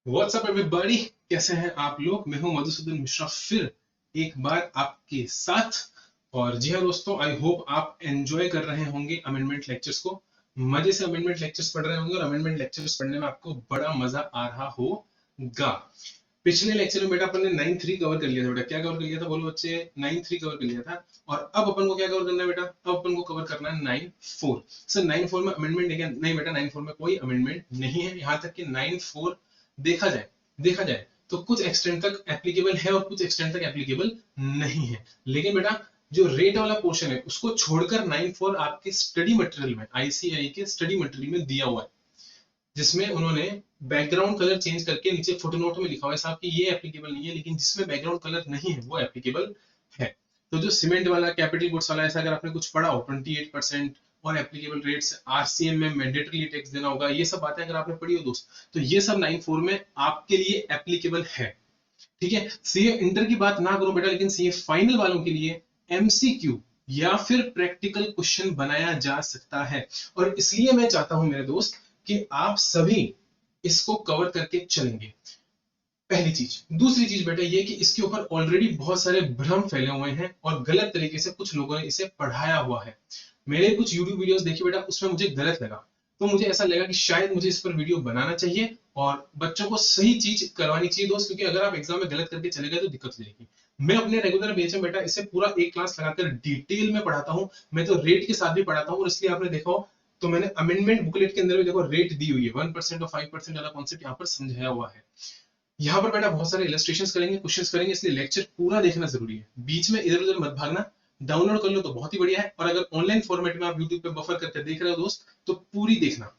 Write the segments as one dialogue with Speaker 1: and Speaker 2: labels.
Speaker 1: WhatsApp everybody, कैसे हैं आप लोग। मैं हूं मधुसूदन मिश्रा, फिर एक बार आपके साथ। और जी हाँ दोस्तों, आई होप आप एंजॉय कर रहे होंगे अमेंडमेंट लेक्चर्स को, मजे से अमेंडमेंट लेक्चर्स पढ़ रहे होंगे और अमेंडमेंट लेक्चर्स पढ़ने में आपको बड़ा मजा आ रहा होगा। पिछले लेक्चर में बेटा अपन ने 9.3 कवर कर लिया था। बेटा क्या कवर कर लिया था, बोलो बच्चे। 9.3 कवर कर लिया था। और अब अपन को क्या कवर करना है बेटा, अब अपन को कवर करना है 9.4। सर 9.4 में अमेंडमेंट है क्या? नहीं बेटा, 9.4 में कोई अमेंडमेंट नहीं है। यहाँ तक कि 9.4 देखा जाए तो कुछ एक्सटेंट तक एप्लीकेबल है और कुछ एक्सटेंट तक एप्लीकेबल नहीं है। लेकिन बेटा जो रेट वाला पोर्शन है उसको छोड़कर 9.4 आपके स्टडी मटेरियल में, आईसीआई के स्टडी मटेरियल में दिया हुआ है, जिसमें उन्होंने बैकग्राउंड कलर चेंज करके नीचे फुटनोट में लिखा हुआ है साहब कि ये एप्लीकेबल नहीं है, लेकिन जिसमें बैकग्राउंड कलर नहीं है वो एप्लीकेबल है। तो जो सीमेंट वाला, कैपिटल गुड्स वाला, ऐसा अगर आपने कुछ पढ़ा हो 28% और एप्लीकेबल रेट्स, आरसीएम में मैंडेटरी टैक्स देना होगा, ये सब बातें अगर आपने पढ़ी हो दोस्त, तो ये सब 9.4 में आपके लिए एप्लीकेबल है। ठीक है, सीए इंटर की बात ना करो बेटा, लेकिन सीए फाइनल वालों के लिए एमसीक्यू या फिर प्रैक्टिकल क्वेश्चन बनाया जा सकता है। और इसलिए मैं चाहता हूं मेरे दोस्त कि आप सभी इसको कवर करके चलेंगे। पहली चीज। दूसरी चीज बेटा ये कि इसके ऊपर ऑलरेडी बहुत सारे भ्रम फैले हुए हैं और गलत तरीके से कुछ लोगों ने इसे पढ़ाया हुआ है। मैंने कुछ यूट्यूब वीडियोस देखी बेटा, उसमें मुझे गलत लगा, तो मुझे ऐसा लगा कि शायद मुझे इस पर वीडियो बनाना चाहिए और बच्चों को सही चीज करवानी चाहिए दोस्त, क्योंकि अगर आप एग्जाम में गलत करके चले गए तो दिक्कत हो जाएगी। मैं अपने रेगुलर बेस में बेटा इसे पूरा एक क्लास लगाकर डिटेल में पढ़ाता हूँ। मैं तो रेट के साथ भी पढ़ाता हूँ, और इसलिए आपने देखा हो तो मैंने अमेंडमेंट बुकलेट के अंदर भी देखो रेट दी हुई है, 1% और 5% वाला कॉन्सेप्ट यहाँ पर समझाया हुआ है। यहाँ पर बेटा बहुत सारे इलस्ट्रेशंस करेंगे, क्वेश्चंस करेंगे, इसलिए लेक्चर पूरा देखना जरूरी है। बीच में इधर उधर मत भागना। डाउनलोड कर लो तो बहुत ही बढ़िया है, और अगर ऑनलाइन फॉर्मेट में आप यूट्यूब पे बफर करके देख रहे हो दोस्त, तो पूरी देखना।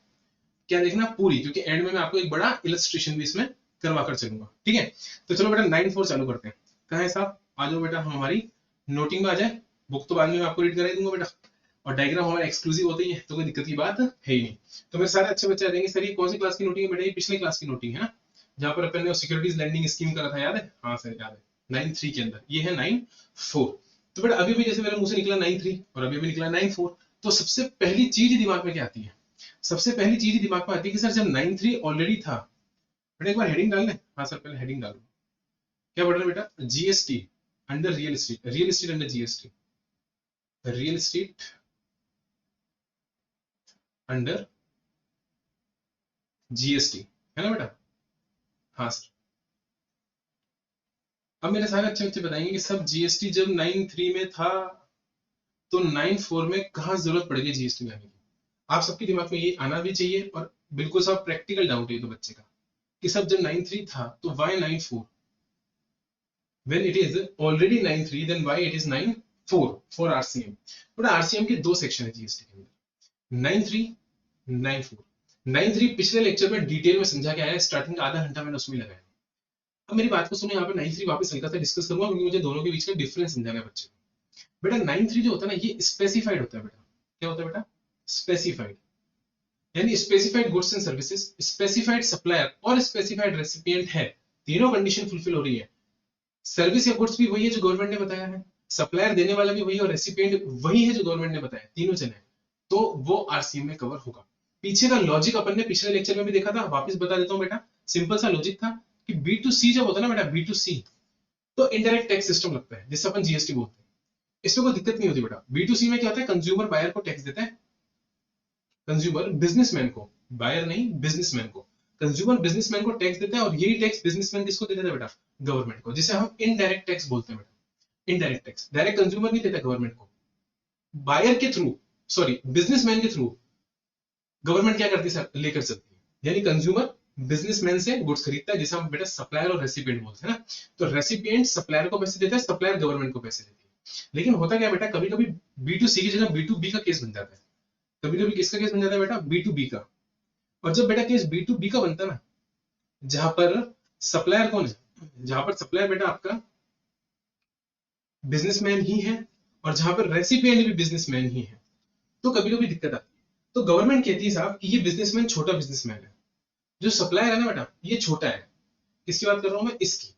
Speaker 1: क्या देखना? पूरी, क्योंकि एंड में मैं आपको एक बड़ा इलस्ट्रेशन भी इसमें करवा कर चलूंगा। ठीक है, तो चलो बेटा 9.4 चालू करते हैं। कहा है साहब? आ जाओ बेटा, हम हमारी नोटिंग में आ जाए। बुक तो बाद में मैं आपको रीड करा दूंगा बेटा, और डायग्राम हमारा एक्सक्लूसिव होते ही है, तो कोई दिक्कत की बात है ही नहीं। तो मेरे सारे अच्छे बच्चे आ जाएंगे। सर ये कौन सी क्लास की नोटिंग है बेटा? ये पिछले क्लास की नोटिंग है ना, जहां पर अपन ने सिक्योरिटीज लैंडिंग स्कीम करा था, याद है? हाँ सर याद है, 9.3 के अंदर। ये है 9.4। तो बेटा अभी भी जैसे मेरे मुंह से निकला 9.3 और अभी भी निकला 9.4, तो सबसे पहली चीज दिमाग में क्या आती है? सबसे पहली चीज दिमाग में आती है कि सर जब 9.3 ऑलरेडी था, बेटा एक बार हेडिंग डाल लें। हाँ सर, पहले हेडिंग डालो। क्या पढ़ रहे बेटा? GST under real estate, real estate under GST, real estate under GST, है ना बेटा? हाँ सर। अब मेरे सारे अच्छे बच्चे बताएंगे कि सब जीएसटी जब 9.3 में था, तो 9.4 में कहाँ जरूरत पड़ेगी जीएसटी में आने की। आप सबके दिमाग में ये आना भी चाहिए, और बिल्कुल सब प्रैक्टिकल डाउट है तो बच्चे का, कि सब जब 9.3 था तो Y 9.4, when it is already 9.3 then why it is 9.4 for RCM। But RCM के दो सेक्शन है जीएसटी के अंदर, 9.3 9.4। 9.3 पिछले लेक्चर में डिटेल में समझा के आया, स्टार्टिंग का आधा घंटा मैंने उसमें लगाया। अब मेरी बात को सुनो, यहाँ पे 9.3 वापस हल्का सा डिस्कस करूंगा, क्योंकि मुझे दोनों के बीच का डिफरेंस समझाना है बच्चे को। बेटा 9.3 जो होता है ना, ये स्पेसिफाइड होता है बेटा। क्या होता है बेटा? स्पेसिफाइड, यानी specified goods and services, specified supplier और स्पेसिफाइड रेसिपिएंट है। तीनों कंडीशन फुलफिल हो रही है। सर्विस या गुड्स भी वही है जो गवर्नमेंट ने बताया है, सप्लायर देने वाला भी वही, और रेसिपिएंट वही है जो गवर्नमेंट ने बताया, तीनों चले, तो वो आरसीएम में कवर होगा। पीछे का लॉजिक अपन ने पिछले लेक्चर में भी देखा था, वापस बता देता हूं बेटा। सिंपल सा लॉजिक था कि बी टू सी जब होता है ना बेटा, बी टू सी, तो इनडायरेक्ट टैक्स सिस्टम लगता है, जिससे अपन जीएसटी बोलते हैं। इसमें कोई दिक्कत नहीं होती बेटा। बी टू सी में क्या होता है? कंज्यूमर बायर को टैक्स देता है, कंज्यूमर बिजनेसमैन को, बायर नहीं बिजनेसमैन को, कंज्यूमर बिजनेसमैन को टैक्स देता है, और यही टैक्स बिजनेसमैन किसको देता है बेटा? गवर्नमेंट को, जिसे हम इनडायरेक्ट टैक्स बोलते हैं बेटा। इनडायरेक्ट टैक्स डायरेक्ट कंज्यूमर नहीं देता गवर्नमेंट को, बायर के थ्रू, सॉरी बिजनेसमैन के थ्रू गवर्नमेंट क्या करती है? लेकर चलती है। यानी कंज्यूमर बिजनेसमैन से गुड्स खरीदता है, जिसे हम बेटा सप्लायर और रेसिपिएंट बोलते हैं ना। तो रेसिपिएंट सप्लायर को पैसे देता है, सप्लायर गवर्नमेंट को पैसे देती है। लेकिन होता क्या बेटा, कभी कभी बी टू सी की जगह बी टू बी का केस बन जाता है। कभी कभी किसका केस बन जाता है बेटा? बी टू बी का। और जब बेटा केस बी टू बी का बनता है ना, जहां पर सप्लायर कौन है, जहां पर सप्लायर बेटा आपका बिजनेसमैन ही है, और जहां पर रेसिपिएंट भी बिजनेसमैन ही है, तो कभी कभी दिक्कत आती है। तो गवर्नमेंट कहती है साहब कि ये बिजनेसमैन छोटा बिजनेसमैन है, जो सप्लायर है ना बेटा ये छोटा है। किसकी बात कर रहा हूं मैं? इसकी।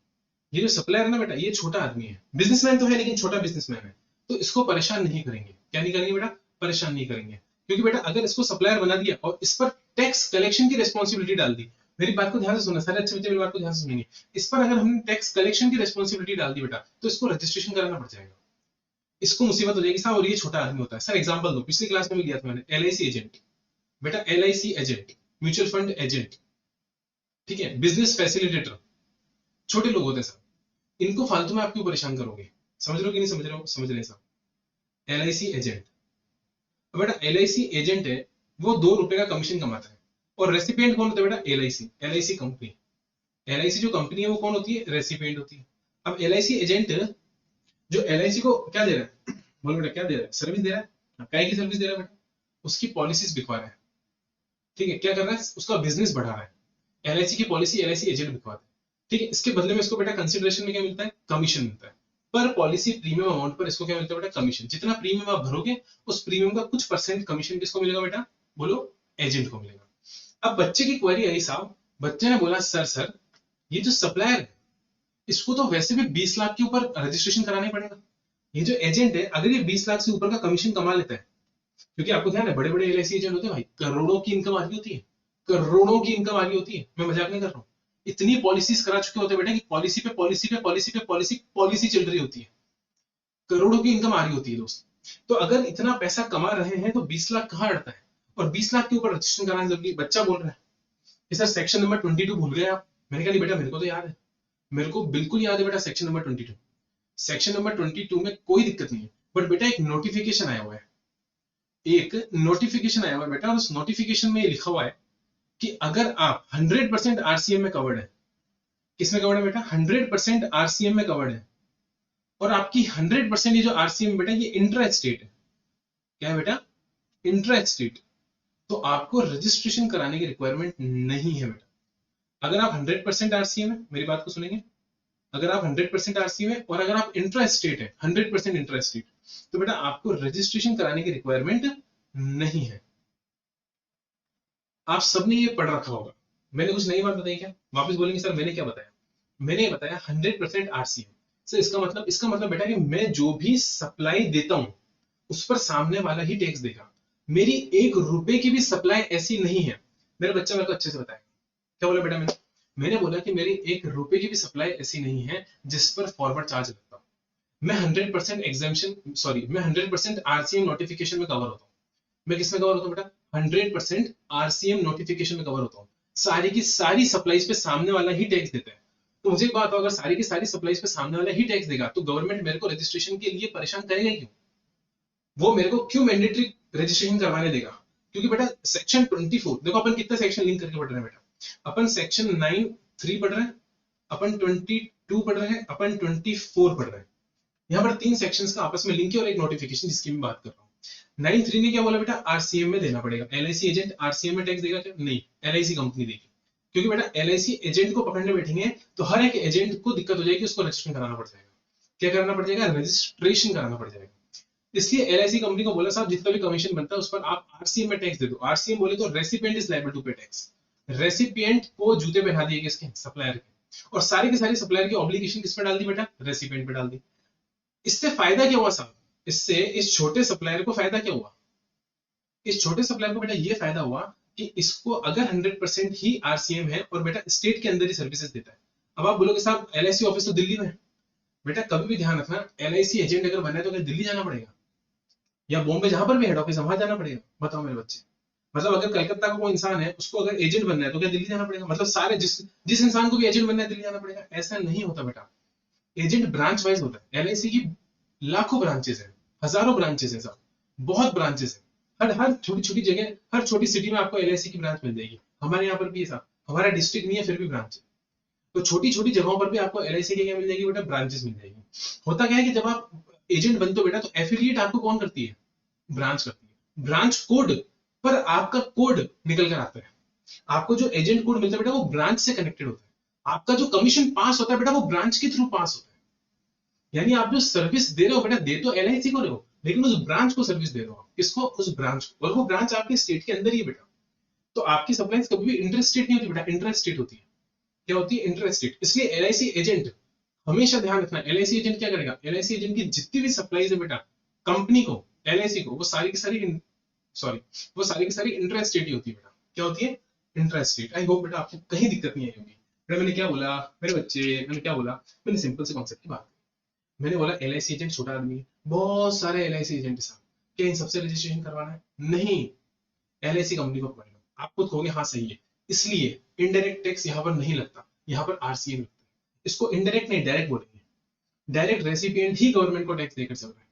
Speaker 1: ये जो सप्लायर है ना बेटा, ये छोटा आदमी है, बिजनेसमैन तो है लेकिन छोटा बिजनेसमैन है। तो इसको परेशान नहीं करेंगे। क्या नहीं करेंगे बेटा? परेशान नहीं करेंगे। क्योंकि बेटा अगर इसको सप्लायर बना दिया और इस पर टैक्स कलेक्शन की रिस्पॉन्सिबिलिटी डाल दी, मेरी बात को ध्यान से सुनना, सारे अच्छे बच्चे मेरी बात को ध्यान से सुनेंगे। इस पर अगर हमने टैक्स कलेक्शन की रिस्पॉन्सिबिलिटी डाल दी बेटा, तो इसको रजिस्ट्रेशन कराना पड़ जाएगा। इसको मुसीबत हो जाएगी साहब, और ये छोटा आदमी होता है। सर एग्जांपल दो, पिछली क्लास में भी दिया था मैंने, एलआईसी एजेंट। बेटा LIC agent, mutual fund agent, ठीक है, बिजनेस फैसिलिटेटर, छोटे लोग होते हैं सर। इनको फालतू में आप क्यों परेशान करोगे? समझ रहे हो कि नहीं समझ रहे हो? समझ रहे हैं सर। एलआईसी एजेंट, बेटा एलआईसी एजेंट है, वो 2 रुपए का कमीशन कमाता है। और रेसिपिएंट कौन होता है बेटा? LIC, LIC company. एलआईसी जो कंपनी है वो कौन होती है? रेसिपिएंट होती है। अब एलआईसी एजेंट जो एलआईसी को क्या दे रहा है? बोलो बेटा क्या दे रहा है? सर्विस दे रहा है। काय की सर्विस दे रहा है बेटा? उसकी पॉलिसीज बिकवा रहा है, ठीक है। क्या कर रहा है? उसका बिजनेस बढ़ा रहा है। एलआईसी की पॉलिसी एलआईसी एजेंट बिकवाता है, ठीक है। इसके बदले में इसको बेटा कंसिडरेशन में क्या मिलता है? कमीशन मिलता है। पर पॉलिसी प्रीमियम अमाउंट पर इसको क्या मिलता है बेटा? कमीशन। जितना प्रीमियम आप भरोगे उस प्रीमियम का कुछ परसेंट कमीशन किसको मिलेगा बेटा? बोलो, एजेंट को मिलेगा। अब बच्चे की क्वेरी आई साहब, बच्चे ने बोला सर ये जो सप्लायर है इसको तो वैसे भी 20 लाख के ऊपर रजिस्ट्रेशन कराना ही पड़ेगा। ये जो एजेंट है अगर ये 20 लाख से ऊपर का कमीशन कमा लेता है, क्योंकि आपको ध्यान है बड़े बड़े एलआईसी एजेंट होते हैं भाई, करोड़ों की इनकम आ रही होती है, करोड़ों की इनकम आ रही होती है, मैं मजाक नहीं कर रहा हूँ। इतनी पॉलिसीज करा चुके होते हैं बेटा कि पॉलिसी पे पॉलिसी पे पॉलिसी पे पॉलिसी पॉलिसी चल रही होती है, करोड़ों की इनकम आ रही होती है दोस्त। तो अगर इतना पैसा कमा रहे हैं तो 20 लाख कहाँ अड़ता है? और 20 लाख के ऊपर रजिस्ट्रेशन कराना जरूरी। बच्चा बोल रहा है कि सर सेक्शन नंबर 22 भूल गए आप। मैंने कहा नहीं बेटा मेरे को तो याद है, मेरे को बिल्कुल याद है बेटा सेक्शन नंबर 22। सेक्शन नंबर 22 में कोई दिक्कत नहीं है, बट बेटा एक नोटिफिकेशन आया हुआ है, एक नोटिफिकेशन आया हुआ है बेटा, और उस नोटिफिकेशन में ये लिखा हुआ है कि अगर आप 100% आरसीएम में कवर्ड है, किसमें कवर्ड है बेटा? 100% आरसीएम में कवर्ड है, और आपकी 100% ये जो आरसीएम बेटा ये इंट्रा स्टेट है। क्या है बेटा? Intra state. तो आपको रजिस्ट्रेशन कराने की रिक्वायरमेंट नहीं है बेटा। अगर आप 100% आरसीएम है, मेरी बात को सुनेंगे, अगर आप 100% आरसीएम है और अगर आप इंट्रा स्टेट है, 100% इंट्रा स्टेट, तो बेटा आपको रजिस्ट्रेशन कराने की रिक्वायरमेंट नहीं है। आप सबने ये पढ़ रखा होगा। मैंने कुछ नई बात बताई क्या? वापस बोलेंगे सर मैंने क्या बताया? मैंने बताया 100% आरसीएम। सर इसका मतलब बेटा कि मैं जो भी सप्लाई देता हूं उस पर सामने वाला ही टैक्स देगा। मेरी 1 रुपए की भी सप्लाई ऐसी नहीं है, मेरा बच्चा मेरे को अच्छे से बताएगा। क्या बोला बेटा? मैंने बोला कि मेरी 1 रुपए की भी सप्लाई ऐसी नहीं है जिस पर फॉरवर्ड चार्ज लगता हूं। मैं 100% एग्जामेशन, सॉरी, मैं 100% आरसीएम नोटिफिकेशन में कवर होता हूँ। मैं किसमें कवर होता हूँ बेटा? 100% आरसीएम नोटिफिकेशन में कवर होता हूँ। सारी की सारी सप्लाईज पे सामने वाला ही टैक्स देता है। तो मुझे एक बात हो, अगर सारी की सारी सप्लाईज पे सामने वाला ही टैक्स देगा तो गवर्नमेंट मेरे को रजिस्ट्रेशन के लिए परेशान करेगा क्यों? वो मेरे को क्यों मैंडेटरी रजिस्ट्रेशन करवाने देगा? क्योंकि बेटा सेक्शन 24, देखो अपन कितना सेक्शन लिंक करके पढ़ रहे हैं बेटा। अपन सेक्शन 9(3) पढ़ रहे हैं, अपन 22 पढ़ रहे हैं, अपन 24 पढ़ रहे हैं। यहाँ पर 3 सेक्शंस का आपस में लिंक है और एक नोटिफिकेशन जिसकी मैं बात कर रहा हूँ। 9(3) ने क्या बोला बेटा? आरसीएम में देना पड़ेगा। एलआईसी एजेंट आरसीएम में टैक्स देगा क्या? नहीं, एलआईसी कंपनी देगी। क्योंकि बेटा एलआईसी एजेंट को पकड़ने बैठेंगे तो हर एक एजेंट को दिक्कत हो जाएगी, उसको रजिस्ट्रेशन कराना पड़ जाएगा। क्या कराना पड़ जाएगा? रजिस्ट्रेशन कराना पड़ जाएगा। इसलिए एलआईसी कंपनी को बोला साहब जितना भी कमीशन बनता है उस पर आप आरसीएम में टैक्स दे दो। आरसीएम बोले तो रेसिपिएंट इज लायबल टू पे टैक्स। रेसिपिएंट को जूते पहना दिए किसके? सप्लायर के। और सारी की सारी सप्लायर की ऑब्लिगेशन किस पे डाल दी बेटा? रेसिपिएंट पे डाल दी। इससे फायदा क्या हुआ साहब? इससे इस छोटे सप्लायर को फायदा क्या हुआ? इस छोटे सप्लायर को बेटा ये फायदा हुआ कि इसको अगर 100% ही आरसीएम है और बेटा स्टेट के अंदर ही सर्विसेज देता है। अब आप बोलोगे साहब एलआईसी ऑफिस तो दिल्ली में है। बेटा कभी भी ध्यान रखना, एलआईसी एजेंट अगर बनना है तो क्या दिल्ली जाना पड़ेगा या बॉम्बे जहां पर भी हेड ऑफिस है वहां जाना पड़ेगा? बताओ मेरे बच्चे। मतलब अगर कलकत्ता का कोई इंसान है उसको अगर एजेंट बनना है तो क्या दिल्ली जाना पड़ेगा? मतलब सारे जिस इंसान को भी एजेंट बनना है दिल्ली जाना पड़ेगा? ऐसा नहीं होता बेटा। एजेंट ब्रांच वाइज होता है। एलआईसी की लाखों ब्रांचेस है, हजारों ब्रांचेस है साहब, बहुत ब्रांचेस है। हर हर छोटी छोटी जगह, हर छोटी सिटी में आपको एलआईसी की ब्रांच मिल जाएगी। हमारे यहाँ पर भी है साहब, हमारा डिस्ट्रिक्ट नहीं है फिर भी ब्रांच है। तो छोटी छोटी जगहों पर भी आपको एलआईसी की क्या मिल जाएगी बेटा? ब्रांचेस मिल जाएगी। होता क्या है कि जब आप एजेंट बनते हो बेटा तो एफिलिएट आपको कौन करती है? ब्रांच करती है। ब्रांच कोड पर आपका कोड निकल कर आता है। आपको जो एजेंट कोड मिलता है बेटा वो ब्रांच से कनेक्टेड होता है। आपका जो कमीशन पास होता है बेटा वो ब्रांच के थ्रू पास होता है। यानी आप जो सर्विस दे रहे हो बेटा, दे तो एलआईसी को रहे हो लेकिन उस ब्रांच को सर्विस दे रहे हो। किसको? उस ब्रांच को। और वो ब्रांच आपके स्टेट के अंदर ही है बेटा। तो आपकी सप्लाईज कभी भी इंटर स्टेट नहीं होती बेटा, इंटर स्टेट होती है। क्या होती है? Inter state. इसलिए एलआईसी एजेंट, हमेशा ध्यान रखना, एलआईसी एजेंट क्या करेगा? एलआईसी एजेंट की जितनी भी सप्लाईज है बेटा कंपनी को, एलआईसी को, वो सारी की सारी, सॉरी, वो सारी की सारी इंटर स्टेट ही होती है बेटा। क्या होती है? Interest rate. आई होप बेटा आपको कहीं दिक्कत नहीं आई होगी। बेटा मैंने क्या बोला मेरे बच्चे, मैंने क्या बोला, मैंने सिंपल से कॉन्सेप्ट की बात की। मैंने बोला एल एजेंट छोटा आदमी है, बहुत सारे एल एजेंट साहब, क्या इन सबसे रजिस्ट्रेशन करवाना है? नहीं, एल कंपनी को पकड़ लो। आप खुद कहोगे हाँ सही है, इसलिए इनडायरेक्ट टैक्स यहाँ पर नहीं लगता, यहाँ पर आरसीएम लगता है। इसको इनडायरेक्ट नहीं डायरेक्ट बोलेंगे। डायरेक्ट रेसिपिएंट ही गवर्नमेंट को टैक्स देकर चल रहा है,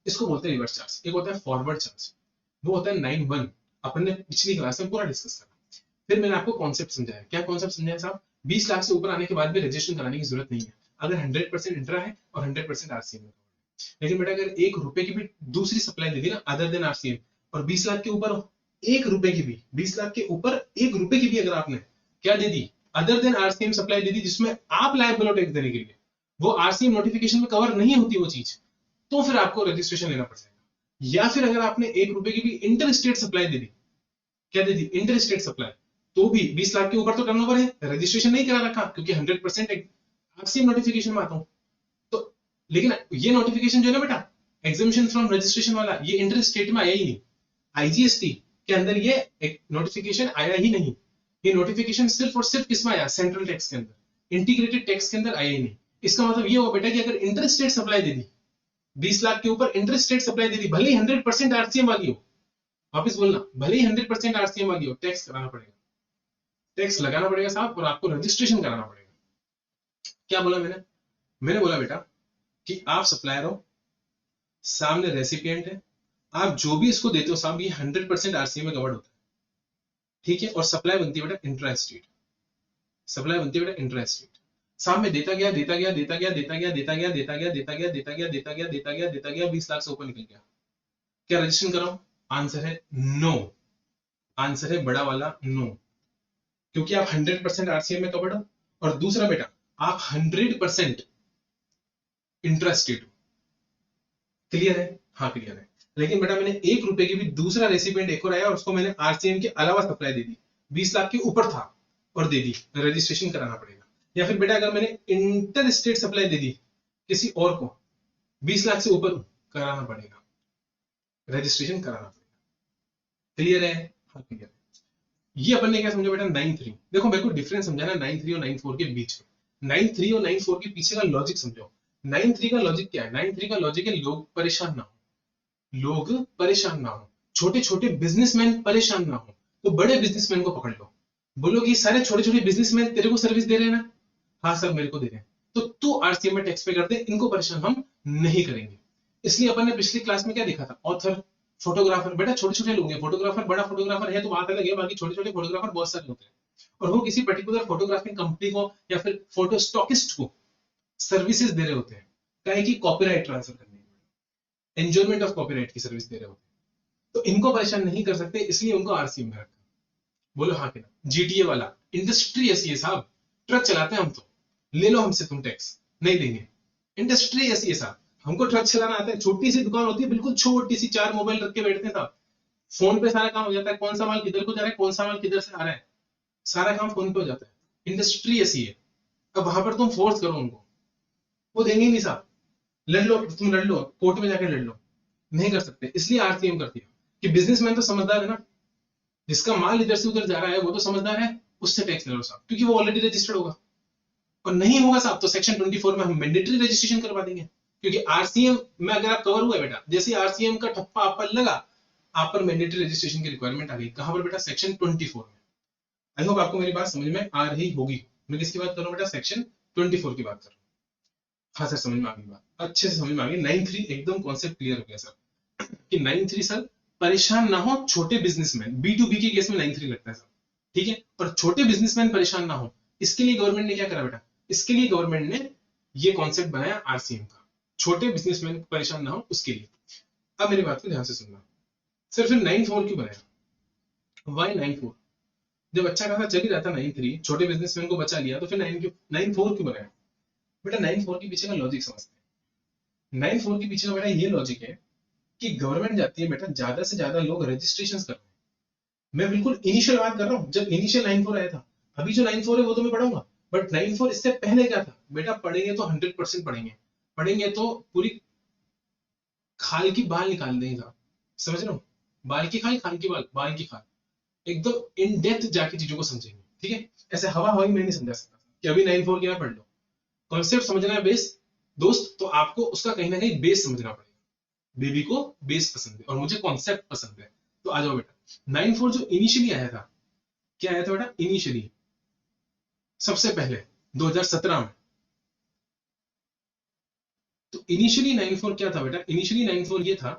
Speaker 1: इसको बोलते हैं रिवर्स चार्ज। एक होता है फॉरवर्ड चार्ज, वो होता है 9(1), अपन ने पिछली क्लास में पूरा डिस्कस करा। फिर मैंने आपको कॉन्सेप्ट समझाया। क्या कॉन्सेप्ट समझाया साहब? 20 लाख से ऊपर आने के बाद भी रजिस्ट्रेशन कराने की जरूरत नहीं है, अगर 100% इंट्रा है और 100% आरसीएम है। लेकिन बेटा अगर 1 रुपए की भी दूसरी सप्लाई दे दी ना अदर देन आरसीएम, और 20 लाख के ऊपर 1 रुपए की भी, 20 लाख के ऊपर 1 रुपए की भी अगर आपने क्या दे दी, अदर देन आरसीएम सप्लाई दे दी, जिसमें आप लायबल हो टैक्स देने के लिए, वो आरसीएम नोटिफिकेशन में कवर नहीं होती वो चीज, तो फिर आपको रजिस्ट्रेशन लेना पड़ जाएगा। या फिर अगर आपने 1 रुपए की भी इंटर स्टेट सप्लाई दे दी, क्या दे दी, इंटर स्टेट सप्लाई, तो भी 20 लाख के ऊपर तो टर्नओवर है, रजिस्ट्रेशन नहीं करा रखा क्योंकि 100% आरसीएम नोटिफिकेशन में आता हूं तो। लेकिन ये नोटिफिकेशन जो है ना बेटा, एग्जामिशन फ्रॉम रजिस्ट्रेशन वाला, ये इंटर स्टेट में आया ही नहीं। आईजीएसटी के अंदर ये नोटिफिकेशन आया ही नहीं। ये नोटिफिकेशन सिर्फ और सिर्फ किसमें आया? सेंट्रल टैक्स के अंदर, इंटीग्रेटेड टैक्स के अंदर आया ही नहीं। इसका मतलब ये हुआ बेटा कि अगर इंटर स्टेट सप्लाई दे दी, 20 लाख के ऊपर इंटर स्टेट सप्लाई दे दी, भले ही 100% आरसीएम वाली हो, वापस बोलना, भले ही 100% आरसीएम वाली हो, टैक्स कराना पड़ेगा, टैक्स लगाना पड़ेगा साहब, और आपको रजिस्ट्रेशन कराना पड़ेगा। क्या बोला मैंने? मैंने बोला बेटा कि आप सप्लायर हो, सामने रेसिपिएंट है, आप जो भी इसको देते हो साहब, ये 100% आरसीएम में कवर्ड होता है, ठीक है। और सप्लाई बनती है बेटा इंट्रा स्टेट, सप्लाई बनती है बेटा इंट्रा स्टेट। साहब में देता गया देता गया देता गया देता गया देता गया देता गया देता गया देता गया देता गया देता गया देता गया 20 लाख से ऊपर निकल गया, क्या रजिस्ट्रेशन कराऊं? आंसर है नो, आंसर है बड़ा वाला नो, क्योंकि आप 100% आरसीएम में कवर्ड हो, और दूसरा बेटा आप 100% इंटरेस्टेड हो। क्लियर है? हाँ क्लियर है। लेकिन बेटा मैंने 1 रुपए की भी दूसरा रेसिपिएंट एक और आया और उसको मैंने आरसीएम के अलावा सप्लाई दे दी, 20 लाख के ऊपर था और दे दी, रजिस्ट्रेशन कराना पड़ेगा। या फिर बेटा अगर मैंने इंटर स्टेट सप्लाई दे दी किसी और को, 20 लाख से ऊपर, कराना पड़ेगा, रजिस्ट्रेशन कराना पड़ेगा। क्लियर है? हाँ क्लियर है। ये अपन ने क्या समझा बेटा? 9(3). देखो मेरे को डिफरेंस समझाना 9(3) और 9(4) के बीच में। 9(3) और 9(4) के पीछे का लॉजिक समझो। 9(3) का लॉजिक क्या है? 9(3) का लॉजिक है लोग परेशान ना हो, लोग परेशान ना हो, छोटे छोटे बिजनेसमैन परेशान ना हो, तो बड़े बिजनेसमैन को पकड़ लो, बोलो कि सारे छोटे छोटे बिजनेसमैन तेरे को सर्विस दे रहे हैं ना? हाँ सर मेरे को दे रहे हैं, तो तू आरसीएम में टैक्स पे कर दे, इनको परेशान हम नहीं करेंगे। इसलिए अपन ने पिछली क्लास में क्या देखा था? ऑथर, फोटोग्राफर, बेटा छोटे छोटे लोग हैं, फोटोग्राफर बड़ा फोटोग्राफर है तो बात अलग है, बाकी छोटे छोटे फोटोग्राफर बहुत सारे होते हैं, और वो किसी पर्टिकुलर फोटोग्राफिंग कंपनी को या फिर फोटो स्टॉकिस्ट को सर्विसेज दे रहे होते हैं, क्या कि कॉपीराइट ट्रांसफर करने की, एंजॉयमेंट ऑफ कॉपीराइट की सर्विस दे रहे होते हैं, तो इनको परेशान नहीं कर सकते, इसलिए उनको आरसीएम में रखा। बोलो हाँ क्या? जीटीए वाला इंडस्ट्री ऐसी है साहब, ट्रक चलाते हैं हम तो, ले लो हमसे तुम टैक्स, नहीं देंगे। इंडस्ट्री ऐसी है साहब, हमको ट्रक चलाना आता है, छोटी सी दुकान होती है, बिल्कुल छोटी सी, 4 मोबाइल रख के बैठते हैं साहब, फोन पे सारा काम हो जाता है, कौन सा माल किधर को जा रहा है, कौन सा माल किधर से आ रहा है, सारा काम फोन पे हो जाता है। इंडस्ट्री ऐसी है। अब वहां पर तुम फोर्स करो उनको, वो देंगे नहीं साहब। लड़ लो, तुम लड़ लो, कोर्ट में जाकर लड़ लो, नहीं कर सकते, इसलिए आरसीएम करती है कि बिजनेसमैन तो समझदार है ना, जिसका माल इधर से उधर जा रहा है वो तो समझदार है, उससे टैक्स ले लो साहब, क्योंकि वो ऑलरेडी रजिस्टर्ड होगा। और नहीं होगा साहब तो सेक्शन 24 में हम मैंडेटरी रजिस्ट्रेशन करवा देंगे, क्योंकि आरसीएम में अगर आप कवर हुए बेटा, जैसे आरसीएम का ठप्पा आप पर लगा, आप पर मैंडेटरी रजिस्ट्रेशन की रिक्वायरमेंट आ गई। कहां पर बेटा? सेक्शन 24 में। आई होप आपको मेरी बात समझ में आ रही होगी। मैं किसकी बात कर रहा हूँ बेटा? सेक्शन 24 की बात कर रहा हूँ। हाँ सर समझ में आ गई बात, अच्छे से समझ में आ गई। 9(3) एकदम कॉन्सेप्ट क्लियर हो गया सर, कि 9(3) सर परेशान ना हो छोटे बिजनेसमैन, बी2बी के केस में 9(3) लगता है सर, ठीक है, और छोटे बिजनेसमैन परेशान ना हो, इसके लिए गवर्नमेंट ने क्या करा बेटा? इसके लिए गवर्नमेंट ने ये कॉन्सेप्ट बनाया आरसीएम का, छोटे बिजनेसमैन परेशान ना हो उसके लिए। अब मेरी बात को ध्यान से सुनना। सर फिर 9(4) क्यों बनाया? वाई 9(4)? जब अच्छा खासा चल ही रहा था 9(3), छोटे बिजनेसमैन को बचा लिया, तो फिर 9(4) क्यों बनाया? बेटा 9(4) के पीछे का लॉजिक समझते हैं। 9(4) के पीछे का बेटा ये लॉजिक है कि गवर्नमेंट जाती है बेटा, ज्यादा से ज्यादा लोग रजिस्ट्रेशन कर रहे हैं। मैं बिल्कुल इनिशियल बात कर रहा हूँ, जब इनिशियल 9(4) आया था। अभी जो 9(4) है वो तो मैं पढ़ूंगा, बट 9(4) इससे पहले क्या था बेटा? पढ़ेंगे तो 100% पढ़ेंगे, पढ़ेंगे तो पूरी खाल की बाल निकाल देंगे साहब, समझ रहे हो? बाल की खाल, खाल की बाल, बाल की खाल, एकदम इन डेप्थ जाके चीजों को समझेंगे, ठीक है। ऐसे हवा हवाई में नहीं समझा सकता कि अभी 9-4 क्या है पढ़ लो। कॉन्सेप्ट समझना है बेस दोस्त, तो आपको उसका कहीं ना कहीं बेस समझना पड़ेगा। बेबी को बेस पसंद है और मुझे कॉन्सेप्ट पसंद है। तो आ जाओ बेटा, 9-4 जो इनिशियली आया था, क्या आया था बेटा इनिशियली, सबसे पहले 2017 में। तो इनिशियली 9-4 क्या था बेटा, इनिशियली 9-4 ये था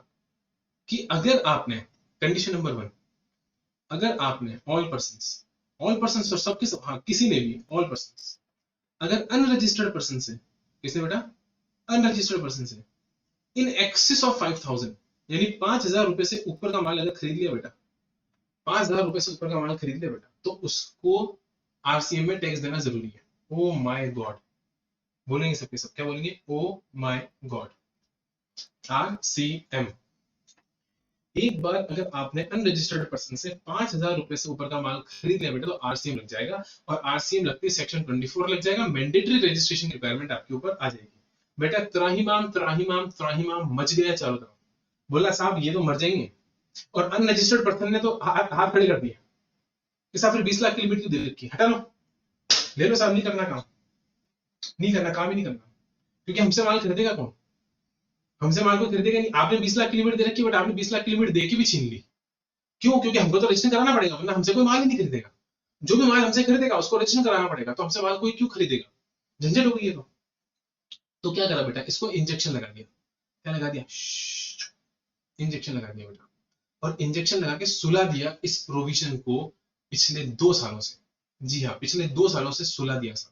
Speaker 1: कि अगर आपने, कंडीशन नंबर 1, अगर आपने ऑल पर्सन और सबके सब, हाँ किसी ने भी, ऑल पर्सन अगर अनरजिस्टर्ड पर्सन से, किसने बेटा अनरजिस्टर्ड पर्सन से, इन एक्सेस ऑफ 5,000, यानी 5,000 रुपए से ऊपर का माल अगर खरीद लिया बेटा, 5,000 रुपए से ऊपर का माल खरीद लिया बेटा, तो उसको आरसीएम में टैक्स देना जरूरी है। ओ माय गॉड, बोलेंगे सबके सब, क्या बोलेंगे, ओ माय गॉड, आरसीएम। एक बार अगर आपने अनरजिस्टर्ड पर्सन से 5,000 रुपए से ऊपर का माल खरीद लिया बेटा, तो आरसीएम लग जाएगा, और आरसीएम लगते ही सेक्शन 24 लग जाएगा, मैंडेटरी रजिस्ट्रेशन रिक्वायरमेंट आपके ऊपर आ जाएगी। बेटा त्राहिमाम त्राहिमाम त्राहिमाम मच गया चारों तरफ, बोला साहब ये तो मर जाएंगे। और अनरजिस्टर्ड पर्सन ने तो हाथ खड़े कर दिया कि साहब फिर 20 लाख की लिमिट क्यों दे रखी है, हटा लो, ले लो साहब, नहीं करना काम, नहीं करना काम ही नहीं करना, क्योंकि हमसे माल खरीदेगा कौन, हमसे माल को खरीदेगा नहीं। आपने 20 लाख की लिमिट दे रखी है, बट आपने 20 लाख की लिमिट दे के भी छीन ली, क्यों, क्योंकि हमको तो रजिस्ट्रेशन कराना पड़ेगा, वरना हमसे कोई माल ही नहीं खरीदेगा। जो भी माल हमसे खरीदेगा उसको रजिस्ट्रेशन कराना पड़ेगा, तो हमसे माल कोई क्यों खरीदेगा, झंझट हो गई है। तो क्या करा बेटा, इसको इंजेक्शन लगा दिया, क्या लगा दिया, इंजेक्शन लगा दिया बेटा, और इंजेक्शन लगा के सुला दिया इस प्रोविजन को पिछले 2 सालों से। जी हाँ, पिछले 2 सालों से सुला दिया सर।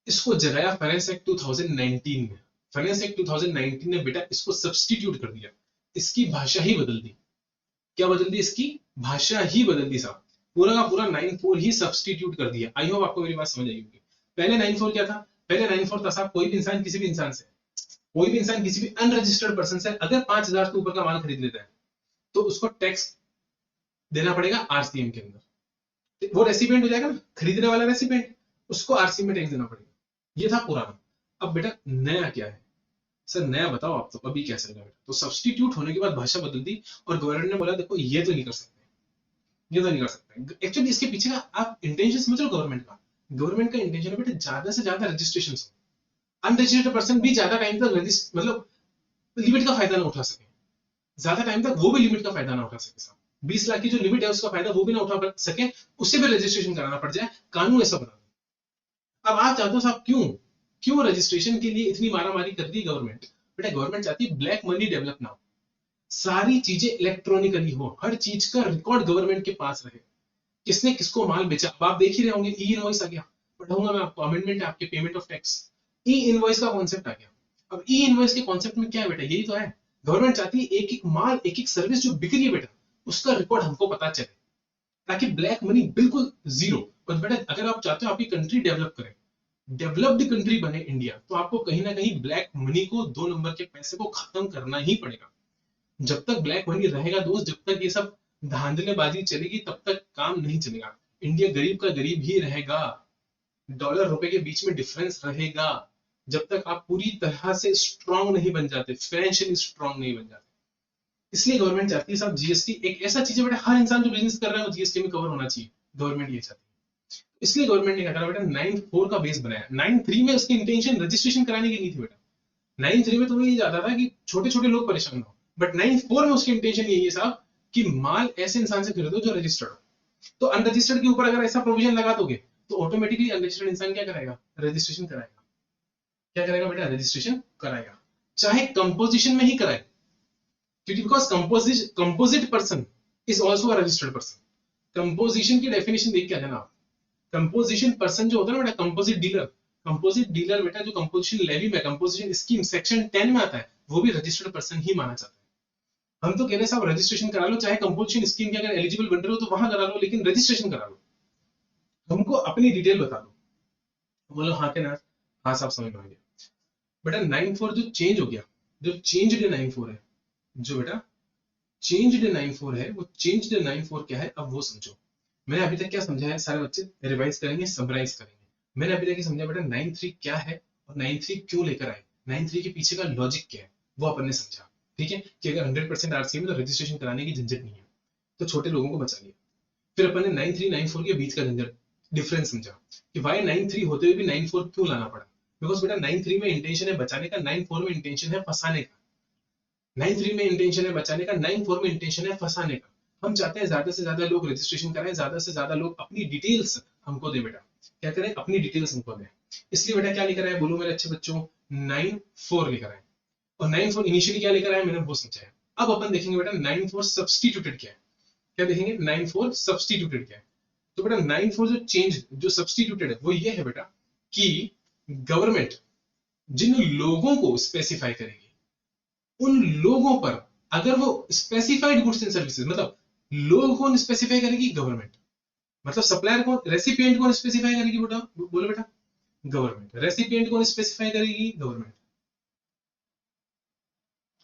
Speaker 1: इसको जगाया फाइनेंस एक्ट 2019 में। फाइनेंस एक्ट 2019 ने बेटा इसको सब्सटीट्यूट कर दिया, इसकी भाषा ही बदल दी। क्या बदल दी, इसकी भाषा ही बदल दी साहब, पूरा का पूरा 9-4 ही सब्सटीट्यूट कर दिया। आई होप आपको मेरी बात समझ आई होगी। पहले 9-4 क्या था, पहले 9-4 था साहब, कोई भी इंसान किसी भी इंसान से, कोई भी इंसान किसी भी अनरजिस्टर्ड पर्सन से अगर 5,000 से ऊपर का माल खरीद लेता है, तो उसको टैक्स देना पड़ेगा आरसीएम के अंदर। वो रेसिपिएंट हो जाएगा ना, खरीदने वाला रेसिपिएंट, उसको आरसीएम में टैक्स देना पड़ेगा। ये था पुराना। अब बेटा नया क्या है, सर नया बताओ आप, तो अभी क्या चल रहा है बेटा। तो सब्सटीट्यूट होने के बाद भाषा बदल दी, और गवर्नमेंट ने बोला देखो ये तो नहीं कर सकते, ये तो नहीं कर सकते। एक्चुअली इसके पीछे का आप इंटेंशन समझ लो गवर्नमेंट का। गवर्नमेंट का इंटेंशन है बेटा ज्यादा से ज्यादा रजिस्ट्रेशन हो, अनरजिस्टर्ड पर्सन भी ज्यादा टाइम तक मतलब लिमिट का फायदा ना उठा सके, ज्यादा टाइम तक वो भी लिमिट का फायदा ना उठा सके साहब। 20 लाख की जो लिमिट है उसका फायदा वो भी ना उठा सके, उससे भी रजिस्ट्रेशन कराना पड़ जाए, कानून ऐसा बना। अब आप चाहते हो साहब क्यों, क्यों रजिस्ट्रेशन के लिए इतनी मारामारी कर दी गवर्नमेंट। बेटा गवर्नमेंट चाहती है ब्लैक मनी डेवलप ना हो, सारी चीजें इलेक्ट्रॉनिकली हो, हर चीज का रिकॉर्ड गवर्नमेंट के पास रहे, किसने किसको माल बेचा। अब आप देख ही रहे होंगे, ई इनवॉइस आ गया, पढ़ाऊंगा मैं आपको, अमेंडमेंट है आपके payment of tax, E invoice का कॉन्सेप्ट आ गया। अब ई इनवॉइस के कॉन्सेप्ट में क्या है बेटा, यही तो है, गवर्नमेंट चाहती है एक एक माल, एक एक सर्विस जो बिक रही है बेटा, उसका रिकॉर्ड हमको पता चले, ताकि ब्लैक मनी बिल्कुल जीरो। पर बेटा अगर आप चाहते हो आपकी कंट्री डेवलप करे, डेवलप्ड कंट्री बने इंडिया, तो आपको कहीं ना कहीं ब्लैक मनी को, 2 नंबर के पैसे को खत्म करना ही पड़ेगा। जब तक ब्लैक मनी रहेगा दोस्त, जब तक ये सब धांधलेबाजी चलेगी, तब तक काम नहीं चलेगा। इंडिया गरीब का गरीब ही रहेगा, डॉलर रुपए के बीच में डिफरेंस रहेगा, जब तक आप पूरी तरह से स्ट्रांग नहीं बन जाते, फाइनेंशियली स्ट्रांग नहीं बन जाते। इसलिए गवर्नमेंट चाहती है साहब जीएसटी एक ऐसा चीज है बेटा, हर इंसान जो बिजनेस कर रहा है वो जीएसटी में कवर होना चाहिए, गवर्नमेंट ये चाहती है। इसलिए गवर्नमेंट ने क्या करा बेटा, 9-4 का बेस बनाया। 9-3 में उसकी इंटेंशन रजिस्ट्रेशन कराने की नहीं थी बेटा, 9-3 में तो ये ज्यादा था कि छोटे छोटे लोग परेशान हो, बट 9-4 में उसकी इंटेंशन यही है साहब कि माल ऐसे इंसान से खरीदो जो रजिस्टर्ड हो। तो अनरजिस्टर्ड के ऊपर अगर ऐसा प्रोविजन लगा दोगे, तो ऑटोमेटिकली अनरजिस्टर्ड इंसान क्या कराएगा, रजिस्ट्रेशन कराएगा। क्या करेगा बेटा, रजिस्ट्रेशन कराएगा, चाहे कंपोजिशन में ही कराए, क्योंकि because composite person is also a registered person. Composition की डेफिनेशन देख के आ जाना आप। कंपोजिशन पर्सन जो होता है ना बेटा, कंपोजिट डीलर, कंपोजिट डीलर बेटा जो कंपोजिशन लेवी में, कंपोजिशन स्कीम सेक्शन 10 में आता है, वो भी रजिस्टर्ड पर्सन ही माना जाता है। हम तो कह रहे हैं साहब रजिस्ट्रेशन करा लो, चाहे कंपोजिशन स्कीम के अगर एलिजिबल बन रहे हो तो वहां करा लो, लेकिन रजिस्ट्रेशन करा लो, हमको अपनी डिटेल बता दो। बोलो हाँ के ना, हाँ साहब समझ में आ गया। बेटा 9-4 जो चेंज हो गया, जो चेंज्ड 9-4 है, जो बेटा चेंज्ड 9-4 है, वो चेंज्ड 9-4 क्या है अब वो समझो। मैंने अभी तक क्या समझा है, सारे बच्चे रिवाइज करेंगे, समराइज करेंगे। मैंने अभी तक समझा बेटा 9-3 क्या है और 9-3 क्यों लेकर आए, 9-3 के पीछे का लॉजिक क्या है, वो अपन ने समझा। ठीक है कि अगर 100% आरसीएम है तो रजिस्ट्रेशन कराने की झंझट नहीं है, तो छोटे लोगों को बचा लिया। फिर अपन ने 93 94 के बीच का झंझट डिफरेंस समझा कि वाई 93 होते हुए भी 94 क्यों लाना पड़ा। बिकॉज बेटा 93 में इंटेंशन है बचाने का, 94 में इंटेंशन है फंसाने का। 93 में इंटेंशन है बचाने का, 94 में इंटेंशन है फंसाने का। हम चाहते हैं ज्यादा से ज्यादा लोग रजिस्ट्रेशन कराएं, ज्यादा से ज्यादा लोग अपनी डिटेल्स हमको दे बेटा, क्या करें, अपनी डिटेल्स हमको दें। इसलिए बेटा क्या लेकर आए, बोलो मेरे अच्छे बच्चों, 94 लेकर आए। और 94 इनिशियली क्या लेकर आए मैंने वो समझाया। अब अपन देखेंगे बेटा 94 सब्स्टिट्यूटेड क्या है। क्या देखेंगे, 94 सब्स्टिट्यूटेड क्या है। तो बेटा 94 जो चेंज जो सब्स्टिट्यूटेड है वो ये है बेटा कि गवर्नमेंट जिन लोगों को स्पेसिफाई करेगी उन लोगों पर अगर वो स्पेसिफाइड गुड्स एंड सर्विसेज, मतलब लोग कौन स्पेसिफाई करेगी, गवर्नमेंट। मतलब सप्लायर कौन, रेसिपिएंट कौन स्पेसिफाई करेगी बेटा, बोलो बेटा, गवर्नमेंट। रेसिपिएंट कौन स्पेसिफाई करेगी, गवर्नमेंट।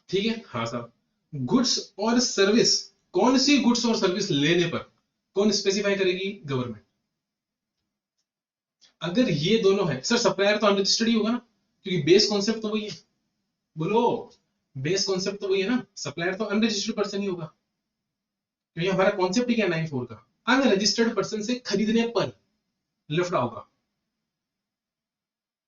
Speaker 1: ठीक है, हाँ साहब। गुड्स और सर्विस, कौन सी गुड्स और सर्विस लेने पर कौन स्पेसिफाई करेगी, गवर्नमेंट। अगर ये दोनों है सर, सप्लायर तो अनरजिस्टर्ड ही होगा ना, क्योंकि बेस कॉन्सेप्ट तो वही है, बोलो, बेस कॉन्सेप्ट तो वही है ना, सप्लायर तो अनरजिस्टर्ड पर्सन ही होगा। क्योंकि हमारा कॉन्सेप्ट ही क्या 94 का, अनरजिस्टर्ड पर्सन से खरीदने पर लिफ्ट होगा।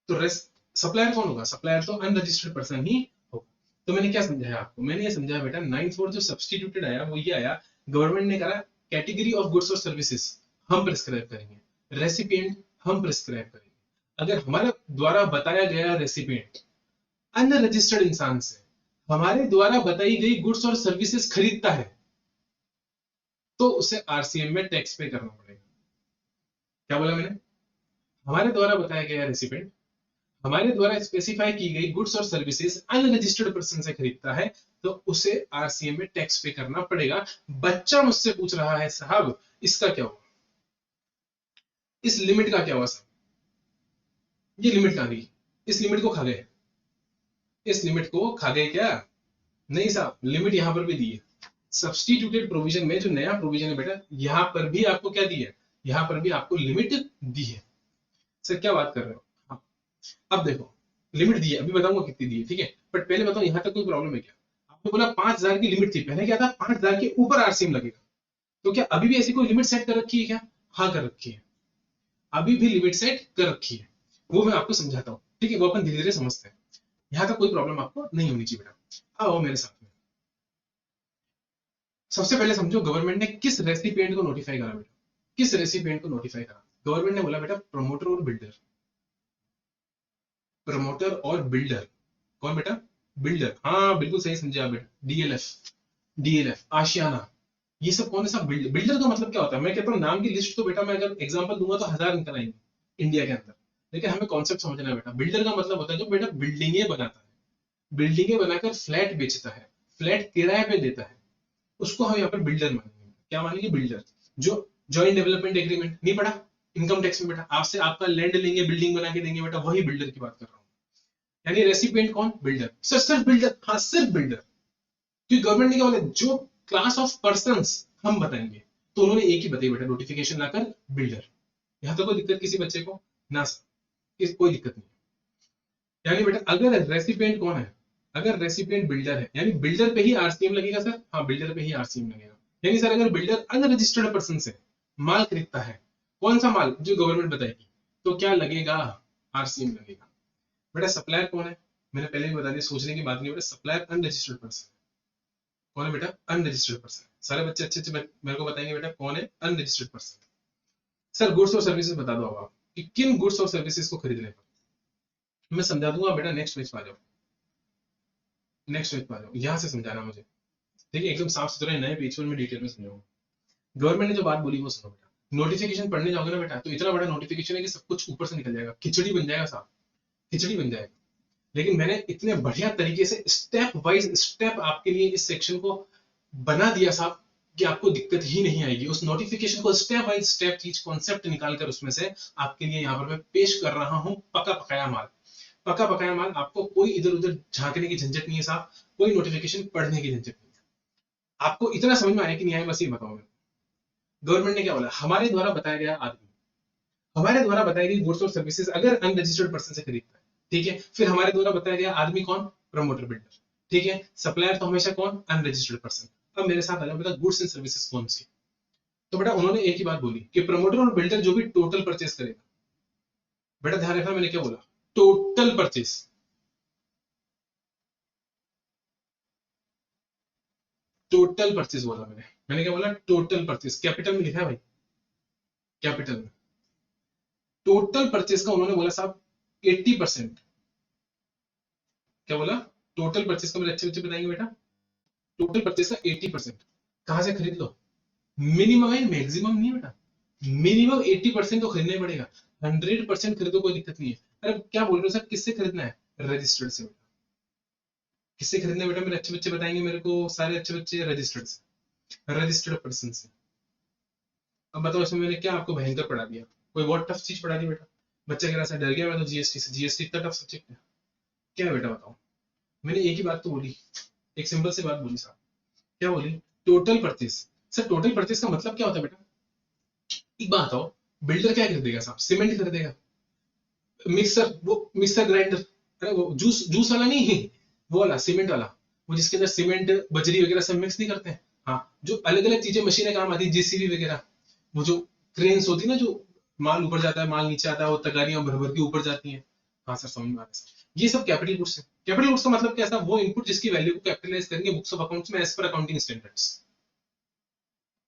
Speaker 1: तो सप्लायर कौन होगा, सप्लायर तो अनरजिस्टर्ड पर्सन ही होगा। तो मैंने क्या समझाया आपको, मैंने ये समझाया बेटा 94 जो सब्स्टिट्यूटेड आया वो ये आया, गवर्नमेंट ने कहा कैटेगरी ऑफ गुड्स और सर्विसेज हम प्रिस्क्राइब करेंगे, रेसिपिएंट हम प्रिस्क्राइब करेंगे। अगर हमारे द्वारा बताया गया रेसिपिएंट अनरजिस्टर्ड इंसान से हमारे द्वारा बताई गई गुड्स और सर्विसेज खरीदता है तो उसे आरसीएम में टैक्स पे करना पड़ेगा। क्या बोला मैंने, हमारे द्वारा बताया गया रेसिपिएंट हमारे द्वारा स्पेसिफाई की गई गुड्स और सर्विसेज अनरजिस्टर्ड पर्सन से खरीदता है तो उसे आरसीएम में टैक्स पे करना पड़ेगा। बच्चा मुझसे पूछ रहा है साहब इसका क्या हुआ, इस लिमिट का क्या हुआ साहब, ये लिमिट कहां गई, इस लिमिट को खा गए, इस लिमिट को खा गए क्या, नहीं साहब, लिमिट यहां पर भी दी है। सब्स्टिट्यूटेड प्रोविजन में जो नया प्रोविजन है बेटा, यहां पर भी आपको क्या दी है, यहां पर भी आपको लिमिट दी है। सर क्या बात कर रहे हो, हाँ। अब देखो लिमिट दी है, अभी बताऊंगा कितनी दी है, ठीक है, बट पहले बताओ यहां तक कोई प्रॉब्लम है क्या। आपने बोला 5000 की लिमिट थी, पहले क्या था 5000 के ऊपर आरसीएम लगेगा, तो क्या अभी भी ऐसी कोई लिमिट सेट कर रखी है क्या, हाँ कर रखी है, अभी भी लिमिट सेट कर रखी है, वो मैं आपको समझाता हूँ, ठीक है, वो अपन धीरे धीरे समझते हैं। यहां तक कोई प्रॉब्लम आपको नहीं होनी चाहिए बेटा, आओ मेरे साथ में। सबसे पहले समझो गवर्नमेंट ने किस रेसिपिएंट को नोटिफाई करा बेटा, किस रेसिपिएंट को नोटिफाई करा, गवर्नमेंट ने बोला बेटा प्रमोटर और बिल्डर, प्रमोटर और बिल्डर, कौन बेटा, बिल्डर, हाँ बिल्कुल सही समझा बेटा, डीएलएफ, डीएलएफ आशियाना, ये सब कौन सा बिल्डर, बिल्डर का मतलब क्या होता है, मैं कहता हूँ नाम की लिस्ट तो बेटा मैं अगर एग्जांपल दूंगा तो 1000 निकल आएंगे इंडिया के अंदर, लेकिन हमें कॉन्सेप्ट समझना है बेटा। बिल्डर का मतलब होता है जो बेटा बिल्डिंगे बनाता है, बिल्डिंगे बनाकर फ्लैट बेचता है, फ्लैट किराए पे देता है, उसको हम यहाँ पर बिल्डर मानेंगे। क्या मानेंगे, बिल्डर। जो जॉइंट डेवलपमेंट एग्रीमेंट नहीं पढ़ा इनकम टैक्स में बेटा, आपसे आपका लैंड लेंगे बिल्डिंग बना के देंगे बेटा, वही बिल्डर की बात कर रहा हूँ। यानी रेसिपिएंट कौन, बिल्डर। सर सिर्फ बिल्डर, हाँ सिर्फ बिल्डर, क्योंकि गवर्नमेंट ने क्या बोला जो क्लास ऑफ पर्संस हम बताएंगे, तो उन्होंने एक ही बताई बेटा नोटिफिकेशन लाकर, बिल्डर। यहां तो कोई दिक्कत किसी बच्चे को ना सर, कोई दिक्कत नहीं। यानी बेटा अगर रेसिपिएंट कौन है, अगर रेसिपिएंट बिल्डर है यानी बिल्डर पे ही आरसीएम लगेगा सर, हाँ बिल्डर पे ही आरसीएम लगेगा। यानी सर अगर बिल्डर अनरजिस्टर्ड पर्सन से माल खरीदता है, कौन सा माल, जो गवर्नमेंट बताएगी, तो क्या लगेगा, आरसीएम लगेगा। बेटा सप्लायर कौन है, मैंने पहले भी बता दिया, सोचने की बात नहीं बेटा, सप्लायर अनरजिस्टर्ड पर्सन, कौन है बेटा, अनरजिस्टर्ड पर्सन। सारे बच्चे अच्छे अच्छे मेरे को बताएंगे बेटा कौन है अनरजिस्टर्ड पर्सन। सर गुड्स और सर्विसेज बता दो अब आप कि किन गुड्स और सर्विसेज को खरीदने पर, मैं समझा दूंगा बेटा, नेक्स्ट पेज पर आ जाओ, नेक्स्ट पेज पर आ जाओ, यहां से समझाना मुझे, ठीक है, एकदम साफ सुथरा नए पेज पर मैं डिटेल में समझाऊंगा। गवर्नमेंट ने जो बात बोली वो सुनो बेटा, नोटिफिकेशन पढ़ने जाओगे ना बेटा तो इतना बड़ा नोटिफिकेशन है कि सब कुछ ऊपर से निकल जाएगा, खिचड़ी बन जाएगा साहब, खिचड़ी बन जाएगा। लेकिन मैंने इतने बढ़िया तरीके से स्टेप वाइज स्टेप आपके लिए इस सेक्शन को बना दिया साहब कि आपको दिक्कत ही नहीं आएगी। उस नोटिफिकेशन को स्टेप बाय स्टेप चीज कॉन्सेप्ट निकालकर उसमें से आपके लिए यहाँ पर मैं पेश कर रहा हूँ, पका पकाया माल, पका पकाया माल। आपको कोई इधर उधर झांकने की झंझट नहीं है साहब, कोई नोटिफिकेशन पढ़ने की झंझट नहीं है। आपको इतना समझ में आया कि नहीं आया, बस ये बताओ मैं। गवर्नमेंट ने क्या बोला, हमारे द्वारा बताया गया आदमी, हमारे द्वारा बताई गई गुड्स और सर्विसेज अगर अनरजिस्टर्ड पर्सन से खरीदता है, ठीक है, फिर हमारे द्वारा बताया गया आदमी कौन, प्रमोटर बिल्डर, ठीक है, सप्लायर तो हमेशा कौन, अनरजिस्टर्ड पर्सन। अब मेरे साथ आ जाओ बेटा, गुड्स एंड सर्विसेज कौन सी, तो बेटा उन्होंने एक ही बात बोली कि प्रमोटर और बिल्डर जो भी टोटल परचेस करेगा, बेटा ध्यान रखना मैंने क्या बोला, टोटल परचेस, टोटल परचेस बोला मैंने क्या बोला, टोटल परचेस, कैपिटल में लिखा है भाई, कैपिटल में। टोटल परचेस का उन्होंने बोला साहब 80%। क्या बोला, टोटल परचेस का मेरे अच्छे बच्चे बताएंगे बेटा, टोटल परचेस का 80%। कहां से खरीद लो, मिनिमम है, मैक्सिमम नहीं है बेटा, मिनिमम 80% तो खरीदना ही पड़ेगा। 100% खरीदो कोई दिक्कत नहीं है। अरे क्या बोल रहे हो सर, किससे खरीदना है, रजिस्टर्ड से। किससे खरीदना है बेटा, मेरे अच्छे बच्चे बताएंगे मेरे को, सारे अच्छे बच्चे रजिस्टर्ड से, रजिस्टर्ड पर्सन से। अब बताओ इसमें मैंने क्या आपको भयंकर पढ़ा दिया, कोई बहुत टफ चीज पढ़ा दी बेटा, बच्चा कह रहा है डर गया मैं तो जीएसटी से, जीएसटी इतना टफ सब्जेक्ट है क्या है बेटा बताओ। मैंने एक ही बात तो बोली, एक सिंपल सी बात बोली साहब, क्या बोली, total purchase. Sir total purchase का मतलब क्या होता है बेटा, एक बात हो, बिल्डर क्या खरीदेगा साहब, सीमेंट खरीदेगा, मिक्सर, वो मिक्सर ग्राइंडर, अरे वो जूस जूस वाला नहीं है, वो वाला सीमेंट वाला, वो जिसके अंदर सीमेंट बजरी वगैरह सब मिक्स नहीं करते हैं। हाँ, जो अलग अलग चीजें मशीनें काम आती है, जेसीबी वगैरह, वो जो क्रेन्स होती है ना, जो माल ऊपर जाता है माल नीचे आता है, वो तगारियां भर भर के ऊपर जाती हैं। हाँ सर समझ में आ रहा है सर, ये सब कैपिटल गुड्स है। कैपिटल गुड्स का मतलब क्या है, वो इनपुट जिसकी वैल्यू को कैपिटलाइज करेंगे बुक्स ऑफ अकाउंट्स में एज पर अकाउंटिंग स्टैंडर्ड्स,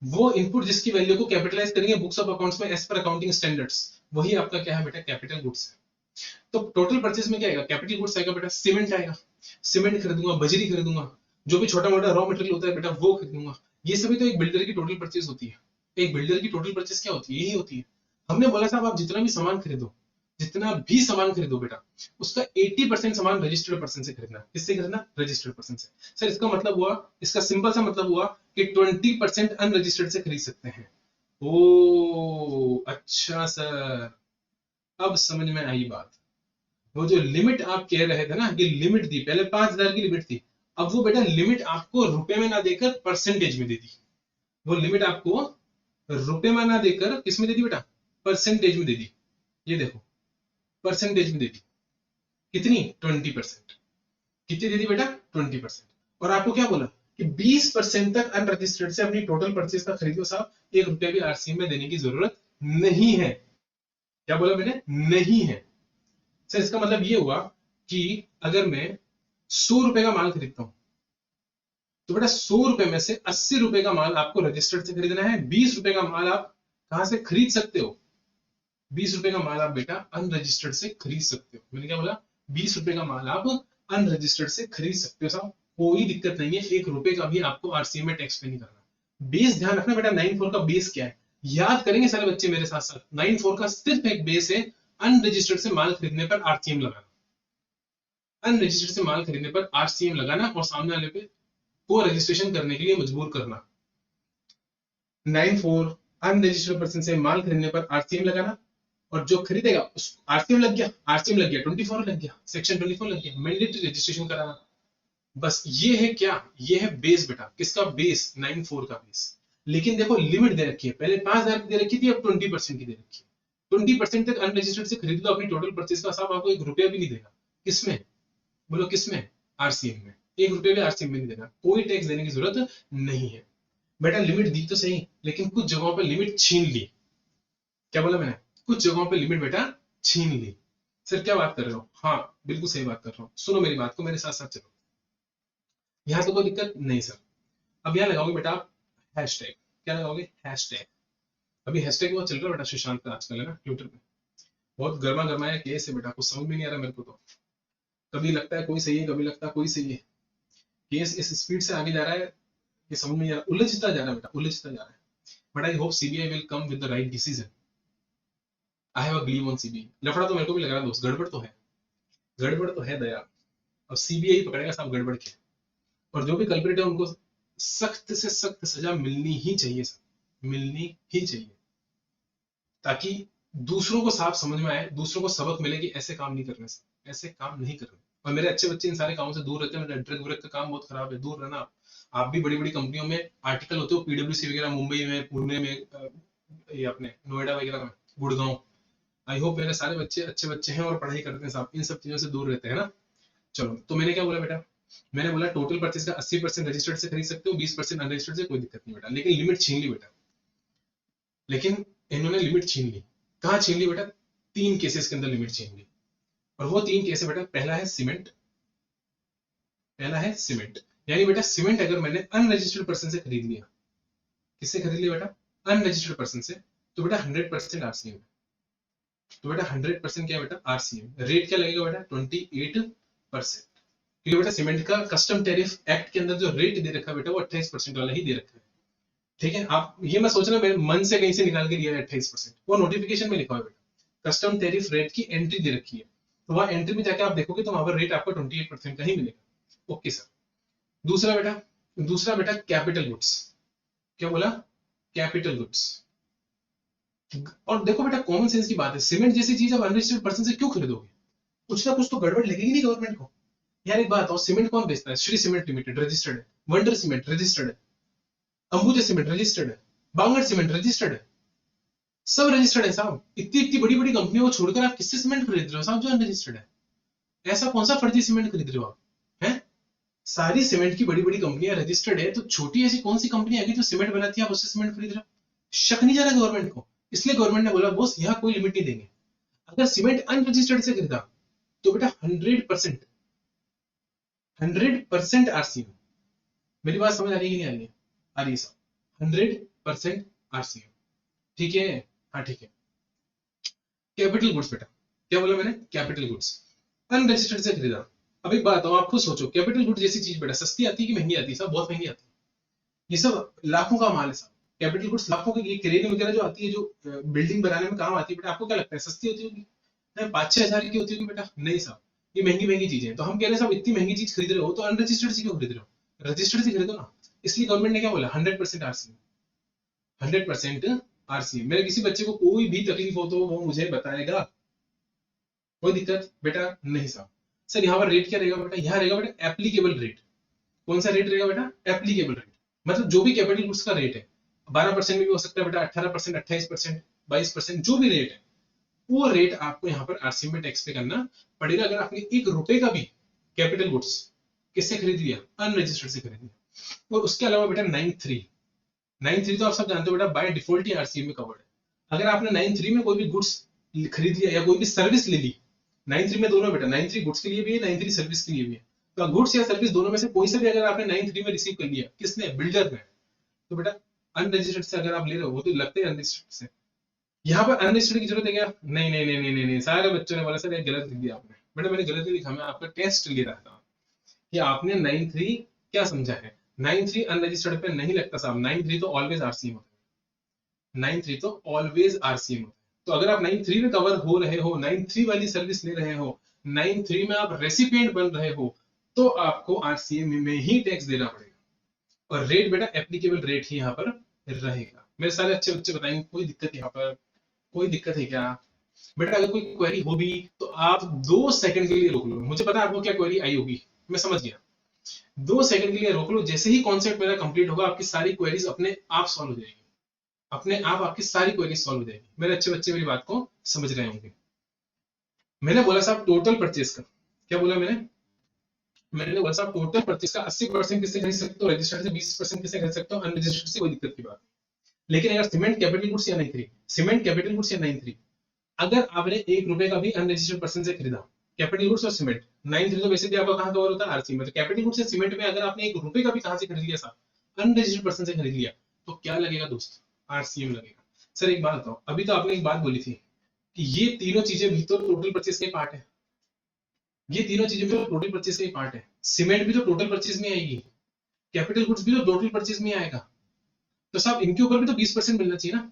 Speaker 1: वो इनपुट जिसकी वैल्यू को कैपिटलाइज करेंगे बुक्स ऑफ अकाउंट्स में एज पर अकाउंटिंग स्टैंडर्ड्स, वही आपका क्या है बेटा, कैपिटल गुड्स है। तो टोटल परचेज में क्या आएगा, कैपिटल गुड्स आएगा बेटा, सीमेंट आएगा, सीमेंट खरीदूंगा, बजरी खरीदूंगा, जो भी छोटा मोटा रॉ मटेरियल होता है बेटा वो खरीदूंगा। ये सभी तो एक बिल्डर की टोटल परचेज होती है। एक बिल्डर की टोटल परचेज क्या होती है, यही होती है। हमने बोला साहब आप जितना भी सामान खरीदो, जितना भी सामान खरीदो बेटा, उसका 80% सामान रजिस्टर्ड पर्सन से खरीदना। किससे खरीदना, रजिस्टर्ड पर्सन से। सर इसका मतलब हुआ, इसका सिंपल सा मतलब हुआ कि 20% अनरजिस्टर्ड से खरीद सकते हैं। ओ अच्छा सर, अब समझ में आई बात। वो जो लिमिट आप कह रहे थे ना, कि लिमिट दी, पहले 5,000 की लिमिट थी, अब वो बेटा लिमिट आपको रुपए में ना देकर परसेंटेज में दे दी। वो लिमिट आपको रुपए में ना देकर किस में दे दी बेटा, परसेंटेज में दे दी। ये देखो, परसेंटेज में दे दी, कितनी, 20%। कितनी दे दी बेटा, 20%। और आपको क्या बोला कि 20% तक अनरजिस्टर्ड से अपनी टोटल परचेज का खरीदो साहब, 1 रुपया भी आरसीएम में देने की जरूरत नहीं है। क्या बोला मैंने, नहीं है। सर इसका मतलब ये हुआ कि अगर मैं 100 रुपए का माल खरीदता हूं, तो बेटा 100 रुपए में से 80 रुपए का माल आपको रजिस्टर्ड से खरीदना है, 20 रुपए का माल आप कहां से खरीद सकते हो, 20 रुपए का माल आप बेटा अनरजिस्टर्ड से खरीद सकते हो। मैंने क्या बोला, 20 रुपए का माल आप अनरजिस्टर्ड से खरीद सकते हो साहब, कोई दिक्कत नहीं है, 1 रुपए का भी आपको आरसीए में टैक्स पे नहीं करना। बेस ध्यान रखना बेटा, 9-4 का बेस क्या है, याद करेंगे सारे बच्चे मेरे साथ साथ। 9-4 का सिर्फ एक बेस है, अनरजिस्टर्ड से माल खरीदने पर आरसीएम लगाना, अनरजिस्टर्ड से माल खरीदने पर आरसीएम लगाना और सामने वाले पे को रजिस्ट्रेशन करने के लिए मजबूर करना। 9-4 अनरजिस्टर्ड पर्सन से माल खरीदने पर आरसीएम लगाना, और जो खरीदेगा उस आरसीएम लग गया, आरसीएम लग गया, 24 लग गया, सेक्शन 24 लग गया, मैंडेटरी रजिस्ट्रेशन कराना। बस ये है क्या, ये है बेस बेटा, किसका बेस, 9-4 का बेस। लेकिन देखो लिमिट दे रखी है, पहले 5,000 की दे रखी थी, अब 20% की दे रखी है। 20% तक अनरजिस्टर्ड से खरीद लो अपनी टोटल परचेज का, साहब आपको 1 रुपया भी नहीं देगा। किसमें, बोलो किसमें, आरसीएम में। 1 रुपया भी आरसीएम में नहीं देना, कोई टैक्स देने की जरूरत नहीं है। बेटा लिमिट दी तो सही, लेकिन कुछ जगहों पर लिमिट छीन ली। क्या बोला मैंने, कुछ जगहों पे लिमिट बेटा छीन ली। सर क्या बात कर रहे हो, हाँ बिल्कुल सही बात कर रहा हूँ, सुनो मेरी बात को, मेरे साथ साथ चलो, यहाँ तो कोई दिक्कत नहीं सर। अब यहाँ लगाओगे बेटा आप हैशटैग, क्या लगाओगे, हैशटैग। अभी हैशटैग बहुत चल रहा है बेटा सुशांत का आजकल, है ना, ट्विटर पे बहुत गर्मा गर्माया केस है बेटा, कुछ समझ में नहीं आ रहा मेरे को तो। कभी लगता है कोई सही है, कभी लगता है कोई सही है। केस इस स्पीड से आगे जा रहा है कि समझ में नहीं आ रहा, उलझता जा रहा है बेटा, उलझता जा रहा है। But I hope CBI will come with the right decision. I have a believe on CBI. लफड़ा तो मेरे को भी लग रहा है दोस्त, गड़बड़ तो है, गड़बड़ तो है दया। अब सीबीआई पकड़ेगा साहब गड़बड़ के, और जो भी कल्प्रिट है उनको सख्त से सख्त सजा मिलनी ही चाहिए सर, मिलनी ही चाहिए, ताकि दूसरों को साफ समझ में आए, दूसरों को सबक मिले कि ऐसे काम नहीं करने से, ऐसे काम नहीं करने। और मेरे अच्छे बच्चे इन सारे कामों से दूर रहते हैं, मेरा ड्रग व्रग का काम बहुत खराब है, दूर रहना आप भी बड़ी बड़ी कंपनियों में आर्टिकल होते हो, पीडब्ल्यूसी वगैरह मुंबई में, पुणे में, ये अपने नोएडा वगैरह में, गुड़गांव। आई होप मेरे सारे बच्चे अच्छे बच्चे हैं और पढ़ाई करते हैं साहब, इन सब चीजों से दूर रहते हैं ना। चलो तो मैंने क्या बोला बेटा, मैंने बोला टोटल परचेज का 80% रजिस्टर्ड से खरीद सकते हो, 20% अनरजिस्टर्ड से कोई दिक्कत नहीं बेटा, लेकिन लिमिट छीन ली बेटा। लेकिन इन्होंने लिमिट छीन ली। कहाँ छीन ली बेटा? 3 केसेस के अंदर लिमिट छीन ली, और वो 3 केस है बेटा, पहला है सीमेंट, पहला है सीमेंट। यानी बेटा सीमेंट अगर मैंने अनरजिस्टर्ड पर्सन से खरीद लिया, किससे खरीद लिया बेटा? अनरजिस्टर्ड पर्सन से, तो बेटा 100% आरसीएम। तो बेटा 100% क्या है बेटा? आरसीएम। रेट क्या लगेगा बेटा? 28%। क्योंकि बेटा सीमेंट का कस्टम टैरिफ एक्ट के अंदर जो रेट दे रखा है बेटा, वो 28% वाला ही दे रखा है। ठीक है, आप ये मत सोचना मेरे मन से कहीं से निकाल के दिया है 28%, वो नोटिफिकेशन में लिखा हुआ है बेटा। कस्टम टैरिफ रेट की एंट्री दे रखी है, तो वहां एंट्री में जाके आप देखोगे तो वहां पर रेट आपको 28% का ही मिलेगा। Okay sir. दूसरा बेटा कैपिटल गुड्स। क्या बोला? Capital goods. और देखो बेटा कॉमन सेंस की बात है, सीमेंट जैसी चीज आप अनरजिस्टर्ड पर्सन से क्यों खरीदोगे? कुछ ना कुछ तो गड़बड़ लगेगी नहीं गवर्नमेंट को। यार एक बात, और सीमेंट कौन बेचता है? श्री सीमेंट लिमिटेड रजिस्टर्ड है, वंडर सीमेंट रजिस्टर्ड है, अंबुजा सीमेंट रजिस्टर्ड है, बांगड़ सीमेंट रजिस्टर्ड है, सब रजिस्टर्ड है साहब। इतनी इतनी बड़ी बड़ी कंपनियों को छोड़कर आप किससे सीमेंट खरीद रहे हो साहब जो अनरजिस्टर्ड है? ऐसा कौन सा फर्जी सीमेंट खरीद रहे हो आप? हैं? सारी सीमेंट की बड़ी बड़ी कंपनियां रजिस्टर्ड है, तो छोटी ऐसी कौन सी कंपनी आएगी जो सीमेंट बनाती है आप उससे सीमेंट खरीद रहे हो? शक नहीं जा रहा गवर्नमेंट को, इसलिए गवर्नमेंट ने बोला बॉस यहाँ कोई लिमिट नहीं देंगे। अगर सीमेंट अनरजिस्टर्ड से खरीदा तो बेटा 100% आरसीएम। मेरी बात समझ आ रही है कि नहीं आ रही है? आ रही है साहब, 100% आरसीएम। ठीक है, हाँ ठीक है। कैपिटल गुड्स बेटा, क्या बोला मैंने? कैपिटल गुड्स अनरजिस्टर्ड से खरीदा। अब एक बात आप खुद सोचो, कैपिटल गुड्स जैसी चीज बेटा सस्ती आती है कि महंगी आती है? सब बहुत महंगी आती है। ये सब लाखों का माल है साहब। कैपिटल गुड्स लाखों की, क्रेन वगैरह जो आती है, जो बिल्डिंग बनाने में काम आती है बेटा, आपको क्या लगता है सस्ती होती होगी? 5-6 हजार की होती होगी बेटा? नहीं साहब, ये महंगी महंगी चीजें हैं। तो हम कह रहे हैं साहब इतनी महंगी चीज खरीद रहे हो तो अनरजिस्टर्ड से क्यों खरीद रहे हो? रजिस्टर्ड से खरीदो ना। इसलिए गवर्नमेंट ने क्या बोला? 100% आरसीएम, 100% आरसीएम। मेरे किसी बच्चे को कोई भी तकलीफ हो तो वो मुझे बताएगा, कोई दिक्कत बेटा नहीं साहब। सर यहाँ पर रेट क्या रहेगा बेटा? यहाँ रहेगा बेटा एप्लीकेबल रेट। कौन सा रेट रहेगा बेटा? Applicable rate. मतलब जो भी कैपिटल गुड्स का रेट है, 12% में भी हो सकता है बेटा, 18%, 28%, 22%, जो भी रेट है, वो रेट आपको यहाँ पर आरसीएम में टैक्स पे करना पड़ेगा। अगर आपने 1 रुपए का भी कैपिटल गुड्स किससे खरीद लिया? अनरजिस्टर्ड से खरीद लिया। और उसके अलावा बेटा 9(3) तो आप सब जानते हो बेटा बाय डिफॉल्ट ही आरसीएम में कवर्ड है। अगर आपने 9(3) में कोई भी गुड्स खरीद लिया या कोई भी सर्विस ले ली, 9(3) में दोनों बेटा, 9(3) गुड्स के लिए भी है, 9(3) सर्विस के लिए भी है। तो गुड्स या सर्विस दोनों में से कोई से भी अगर आपने 9(3) में रिसीव कर लिया, किसने? बिल्डर ने, तो बेटा अनरजिस्टर्ड से अगर आप ले रहे हो, वो तो लगते हैं अनरजिस्टर्ड से। यहाँ पर अनरजिस्टर्ड की जरूरत है क्या? नहीं नहीं नहीं नहीं नहीं नहीं। सारे बच्चों ने बोला सर ये गलत लिख दिया आपने। बेटा मैंने गलत नहीं लिखा, मैं आपका टेस्ट ले रहा था कि आपने 9(3) क्या समझा है। 9(3) अनरजिस्टर्ड पे नहीं लगता साहब, 9(3) तो ऑलवेज आरसीएम होता है, 9(3) तो ऑलवेज आरसीएम होता है। तो अगर आप 9(3) में कवर हो रहे हो, 9(3) वाली सर्विस ले रहे हो, 9(3) में आप रेसिपिएंट बन रहे हो, तो आपको आरसीएम में ही टैक्स देना पड़ेगा। और रेट बेटा एप्लीकेबल रेट ही यहाँ पर रहेगा। मेरे सारे अच्छे बच्चे बताएंगे कोई दिक्कत यहाँ पर, कोई दिक्कत है क्या? बेटा अगर कोई क्वेरी हो भी तो आप 2 सेकंड के लिए रोक लो। मुझे पता है आपको क्या क्वेरी आई होगी, मैं समझ गया। 2 सेकंड के लिए रोक लो, जैसे ही कॉन्सेप्ट मेरा कंप्लीट होगा आपकी सारी क्वेरीज अपने आप सॉल्व हो जाएगी, अपने आप आपकी सारी क्वेरीज सॉल्व हो जाएगी। मेरे अच्छे बच्चे मेरी बात को समझ रहे होंगे। मैंने बोला साहब टोटल परचेज का, क्या बोला मैंने बोला साहब टोटल परचेज का 80% किससे खरीद सकते हो? रजिस्टर्ड से। 20% किससे खरीद सकते हो? अनरजिस्टर्ड से। कोई दिक्कत की बात। लेकिन अगर सीमेंट कैपिटल गुड्स या 9(3), सीमेंट कैपिटल गुड्स या 9(3), अगर आपने 1 रुपए का भी अनरजिस्टर्ड पर्सन से खरीदा, कैपिटल गुड्स और सीमेंट, 9(3) तो वैसे भी आपका कहाँ कवर होता है? आरसी में। तो कैपिटल गुड्स या सीमेंट में अगर आपने 1 रुपए का भी कहाँ से खरीद लिया साहब? अनरजिस्टर्ड पर्सन से खरीद लिया, तो क्या लगेगा दोस्त? आरसीएम लगेगा। सर एक बात बताओ, अभी तो आपने एक बात बोली थी कि ये तीनों चीजें भी तो टोटल परचेज के पार्ट है। ये तीनों चीजें भी तो टोटल परचेज का पार्ट है। सीमेंट भी तो टोटल परचेज में आएगी, कैपिटल गुड्स भी तो टोटल परचेज में आएगा। तो साहब इनके ऊपर भी तो 20% मिलना चाहिए ना,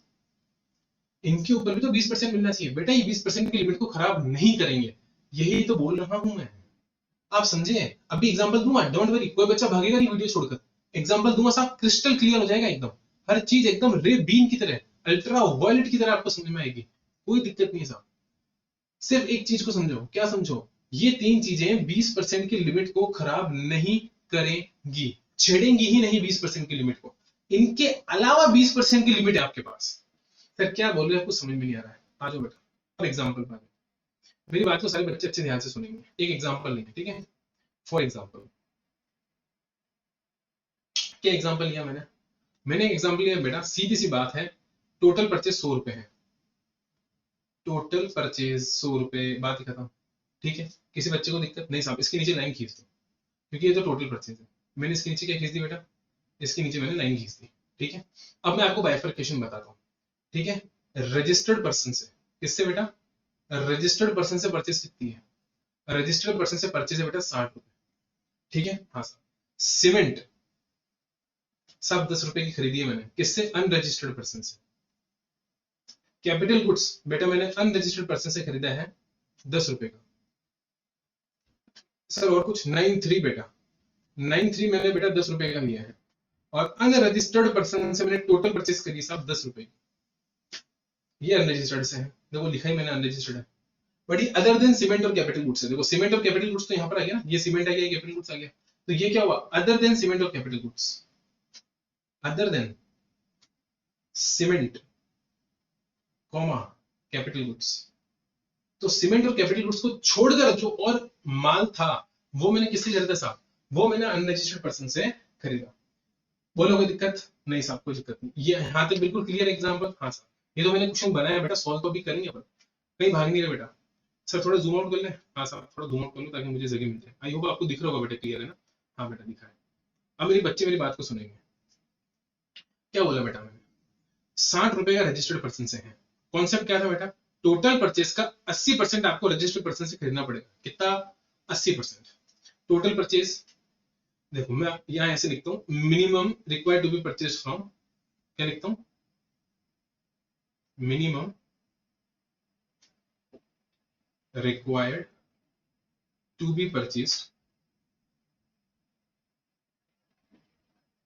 Speaker 1: इनके ऊपर भी तो 20% मिलना चाहिए। बेटा ये 20% की लिमिट को खराब नहीं करेंगे, यही तो बोल रहा हूं मैं। आप समझे? अभी एग्जांपल दूंगा, डोंट वरी, कोई बच्चा भागेगा नहीं वीडियो छोड़कर। एग्जांपल दूंगा साहब, क्रिस्टल क्लियर हो जाएगा एकदम, हर चीज एकदम रे बीम की तरह, अल्ट्रा वायलेट की तरह आपको समझ में आएगी। कोई दिक्कत नहीं साहब। सिर्फ एक चीज को समझो, क्या समझो? ये 3 चीजें 20% की लिमिट को खराब नहीं करेंगी, छेड़ेंगी ही नहीं 20% की लिमिट को। इनके अलावा 20% की लिमिट है आपके पास। सर क्या बोल रहे हैं, कुछ समझ में नहीं आ रहा है। आ जाओ बेटा, अब एग्जाम्पल पर मेरी बात को सारे बच्चे अच्छे ध्यान से सुनेंगे। एक एग्जाम्पल लेंगे, ठीक है? फॉर एग्जाम्पल, क्या एग्जाम्पल लिया मैंने एक एग्जाम्पल लिया बेटा, सीधी सी बात है, टोटल परचेज 100 रुपए है, टोटल परचेज 100 रुपए, बात ही खत्म। ठीक है, किसी बच्चे को दिक्कत नहीं साहब, इसके नीचे लाइन खींच दो, क्योंकि ये तो टोटल परचेज है। मैंने इसके नीचे क्या खींच दी बेटा, इसके नीचे मैंने लाइन खींच दी। ठीक है, अब मैं आपको बाइफरकेशन बताता हूँ। ठीक है, रजिस्टर्ड पर्सन से, किससे बेटा, रजिस्टर्ड पर्सन से परचेज कितनी है, रजिस्टर्ड पर्सन से परचेज है बेटा 60 रुपए। ठीक है, हाँ सर। सीमेंट सब 10 रुपए की खरीदी है मैंने, किससे, अनरजिस्टर्ड पर्सन से। कैपिटल गुड्स बेटा मैंने अनरजिस्टर्ड पर्सन से खरीदा है 10 रुपए का। सर और कुछ, 93 बेटा, 93 मैंने बेटा 10 रुपए का लिया है, और अनरजिस्टर्ड पर्सन से मैंने टोटल परचेज करी साहब 10 रुपए की। ये अनरजिस्टर्ड से है, देखो लिखा ही मैंने अनरजिस्टर्ड है। बट ये अदर देन सीमेंट और कैपिटल गुड्स है। देखो सीमेंट और कैपिटल गुड्स तो यहाँ पर आ गया ना, ये सीमेंट आ गया, कैपिटल गुड्स आ गया, तो ये क्या हुआ, अदर देन सीमेंट और capital goods, other than cement comma capital goods. तो सीमेंट और कैपिटल गुड्स को छोड़कर जो और माल था वो मैंने किससे खरीदा साहब, वो मैंने अनरजिस्टर्ड पर्सन से खरीदा। बोलो कोई दिक्कत नहीं साहब, कोई दिक्कत नहीं, ये यहाँ तक बिल्कुल क्लियर एग्जांपल। हाँ सर, ये तो मैंने क्वेश्चन बनाया बेटा, सॉल्व तो भी करेंगे अपन, कहीं भाग नहीं रहे बेटा। सर थोड़ा जूम आउट कर ले, हाँ सर थोड़ा जूम आउट कर लो ताकि मुझे जगह मिल जाए। आई होप आपको दिख रहा होगा बेटा, क्लियर है ना, हाँ बेटा दिखा है। अब मेरी बच्चे मेरी बात को सुनेंगे। क्या बोला बेटा मैंने, 60 रुपए का रजिस्टर्ड पर्सन से है। कॉन्सेप्ट क्या था बेटा, टोटल परचेज का 80% आपको रजिस्टर्ड पर्सन से खरीदना पड़ेगा। कितना, 80%। टोटल परचेज, देखो मैं यहाँ ऐसे लिखता हूँ, minimum required to be purchase from, क्या लिखता हूँ, minimum required to be purchase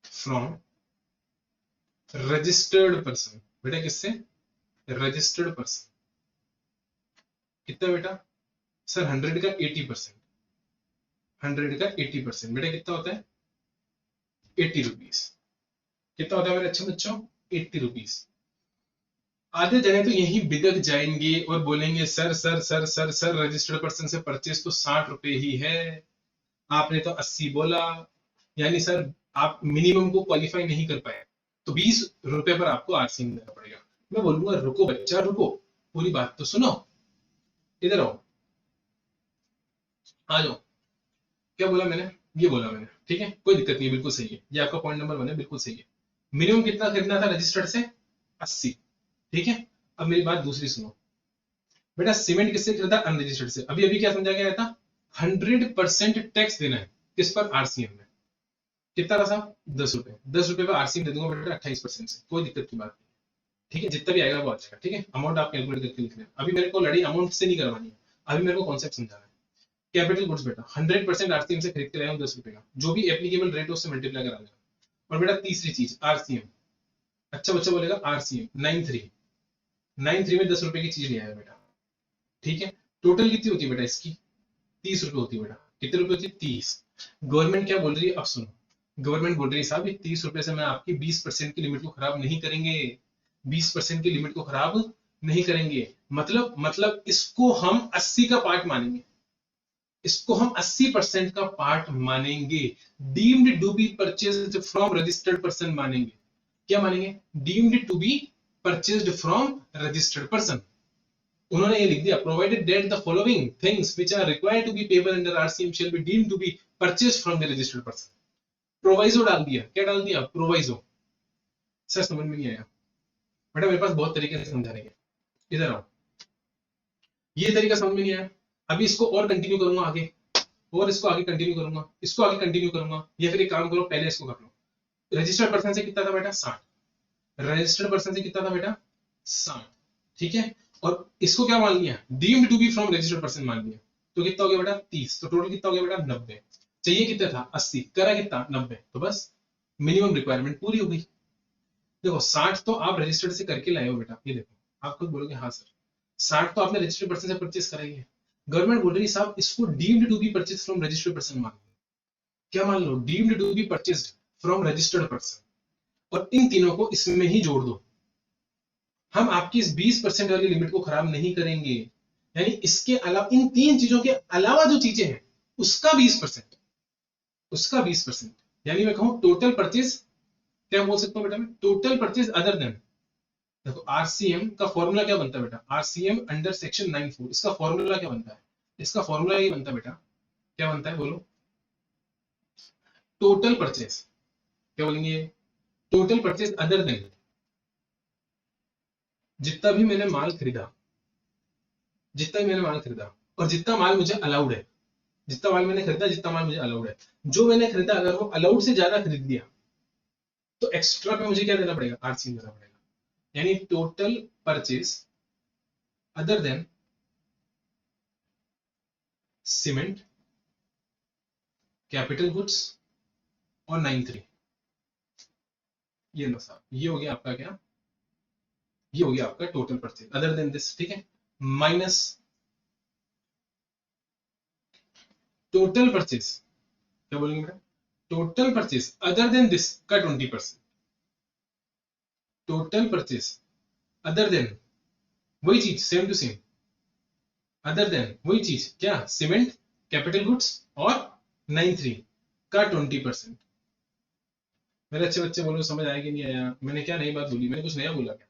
Speaker 1: from registered person. बेटा किससे, रजिस्टर्ड पर्सन। कितना बेटा, सर 100 का 80%, 100 का 80% बेटा कितना होता है, 80 रुपीज। कितना होता है मेरे अच्छे बच्चों, 80 रुपीज। आधे जने तो यही बिदक जाएंगे और बोलेंगे sir sir sir sir sir registered person से परचेज तो 60 रुपए ही है, आपने तो 80 बोला, यानी सर आप मिनिमम को क्वालिफाई नहीं कर पाए, तो 20 रुपए पर आपको आरसी में देना पड़ेगा। मैं बोलूंगा रुको बच्चा रुको, पूरी बात तो सुनो, इधर आओ, आ जाओ। क्या बोला मैंने, ये बोला मैंने, ठीक है कोई दिक्कत नहीं, बिल्कुल सही है, ये आपका पॉइंट नंबर 1 है, बिल्कुल सही है। मिनिमम कितना खरीदना था रजिस्टर्ड से, 80। ठीक है, अब मेरी बात दूसरी सुनो बेटा, सीमेंट किससे खरीदा, अनरजिस्टर्ड से। अभी अभी क्या समझा गया था, 100% टैक्स देना है, किस पर, आरसीएम में। कितना था साहब, 10 रुपए, 10 रुपए पर आरसीएम दे दूंगा बेटा 28% से, कोई दिक्कत की बात नहीं। ठीक है, जितना भी आएगा वो आ जाएगा। ठीक है, अमाउंट आप कैलकुलेट करके लिख लेना, अभी मेरे को लड़ी अमाउंट से नहीं करवानी है, अभी मेरे को कॉन्सेप्ट समझाना है। कैपिटल गुड्स बेटा 100% आरसीएम से खरीद के लाया हूँ 10 रुपए का, जो भी एप्लीकेबल रेट है उससे मल्टीप्लाई करा लेना। और बेटा तीसरी चीज आरसीएम, अच्छा बच्चा बोलेगा आरसीएम 93 में 10 रुपए की चीज ले आया बेटा। ठीक है, टोटल कितनी होती है बेटा इसकी, 30 रुपए होती है बेटा। कितने रुपए होती है, 30। गवर्नमेंट क्या बोल रही है, अब सुनो, गवर्नमेंट बोल रही है साहब ये 30 रुपए से मैं आपकी 20% की लिमिट को खराब नहीं करेंगे, 20% की लिमिट को खराब नहीं करेंगे। मतलब इसको हम 80 का पार्ट मानेंगे, इसको हम 80% का पार्ट मानेंगे। Deemed to be purchased from registered person मानेंगे। क्या मानेंगे, deemed to be purchased from registered person. उन्होंने ये लिख दिया, provided that the following things which are required to be payable under RCM shall be deemed to be purchased from the registered person. Proviso डाल दिया, क्या डाल दिया, proviso. Sir समझ में नहीं आया बेटा, मेरे पास बहुत तरीके से समझाने के, इधर आओ। ये तरीका समझ में नहीं आया, अभी इसको और कंटिन्यू करूंगा आगे, और इसको आगे कंटिन्यू करूंगा, इसको आगे कंटिन्यू करूंगा, या फिर एक काम करो पहले इसको कर लो। रजिस्टर्ड पर्सन से कितना था बेटा, 60। रजिस्टर्ड पर्सन से कितना था बेटा, 60। ठीक है, और इसको क्या मान लिया, deemed to be from registered person मान लिया, तो कितना हो गया बेटा 30। तो टोटल कितना हो गया बेटा 90। चाहिए कितना था 80, करा कितना 90, तो बस मिनिमम रिक्वायरमेंट पूरी हो गई। देखो 60 तो आप रजिस्टर्ड से करके लाए हो बेटा, ये देखो आप खुद बोलोगे हाँ सर 60 तो आपने रजिस्टर्ड पर्सन से परचेस कराई है। गवर्नमेंट बोल रही है साहब इसको deemed to be purchase from registered person मान लो। क्या मान लो, deemed to be purchase from registered person, और इन तीनों को इसमें ही जोड़ दो। हम आपकी इस 20% वाली लिमिट को खराब नहीं करेंगे, यानी इसके अलावा इन तीन चीजों के अलावा जो चीजें हैं उसका 20%, उसका 20%, यानी मैं कहूं टोटल परचेज, क्या बोल सकता हूं बेटा मैं, टोटल परचेज अदर देन देखो आरसीएम का फॉर्मूला क्या बनता है बेटा, आरसीएम अंडर सेक्शन 94, इसका फॉर्मूला क्या बनता है, इसका फॉर्मूला ये बनता है बेटा, क्या बनता है बोलो, टोटल परचेस, क्या बोलेंगे, टोटल परचेस अदर देन, जितना भी मैंने माल खरीदा, जितना भी मैंने माल खरीदा और जितना माल मुझे अलाउड है, जितना माल मैंने खरीदा, जितना माल मुझे अलाउड है, जो मैंने खरीदा अगर वो अलाउड से ज्यादा खरीद दिया तो एक्स्ट्रा पे मुझे क्या देना पड़ेगा, आरसीएम देना पड़ेगा। यानी total purchase other than cement, capital goods और 93, ये लो साहब, ये हो गया आपका क्या, ये हो गया आपका total purchase other than this, ठीक है, माइनस टोटल परचेज, क्या बोलेंगे बेटा, total purchase other than this का 20%, टोटल परचेज अदर देन, वही चीज same to same, other than वही चीज क्या, सीमेंट, कैपिटल गुड्स और 93 का 20%। मेरे अच्छे बच्चे बोलो समझ आया कि नहीं आया, मैंने क्या नई बात बोली, मैंने कुछ नया बोला क्या,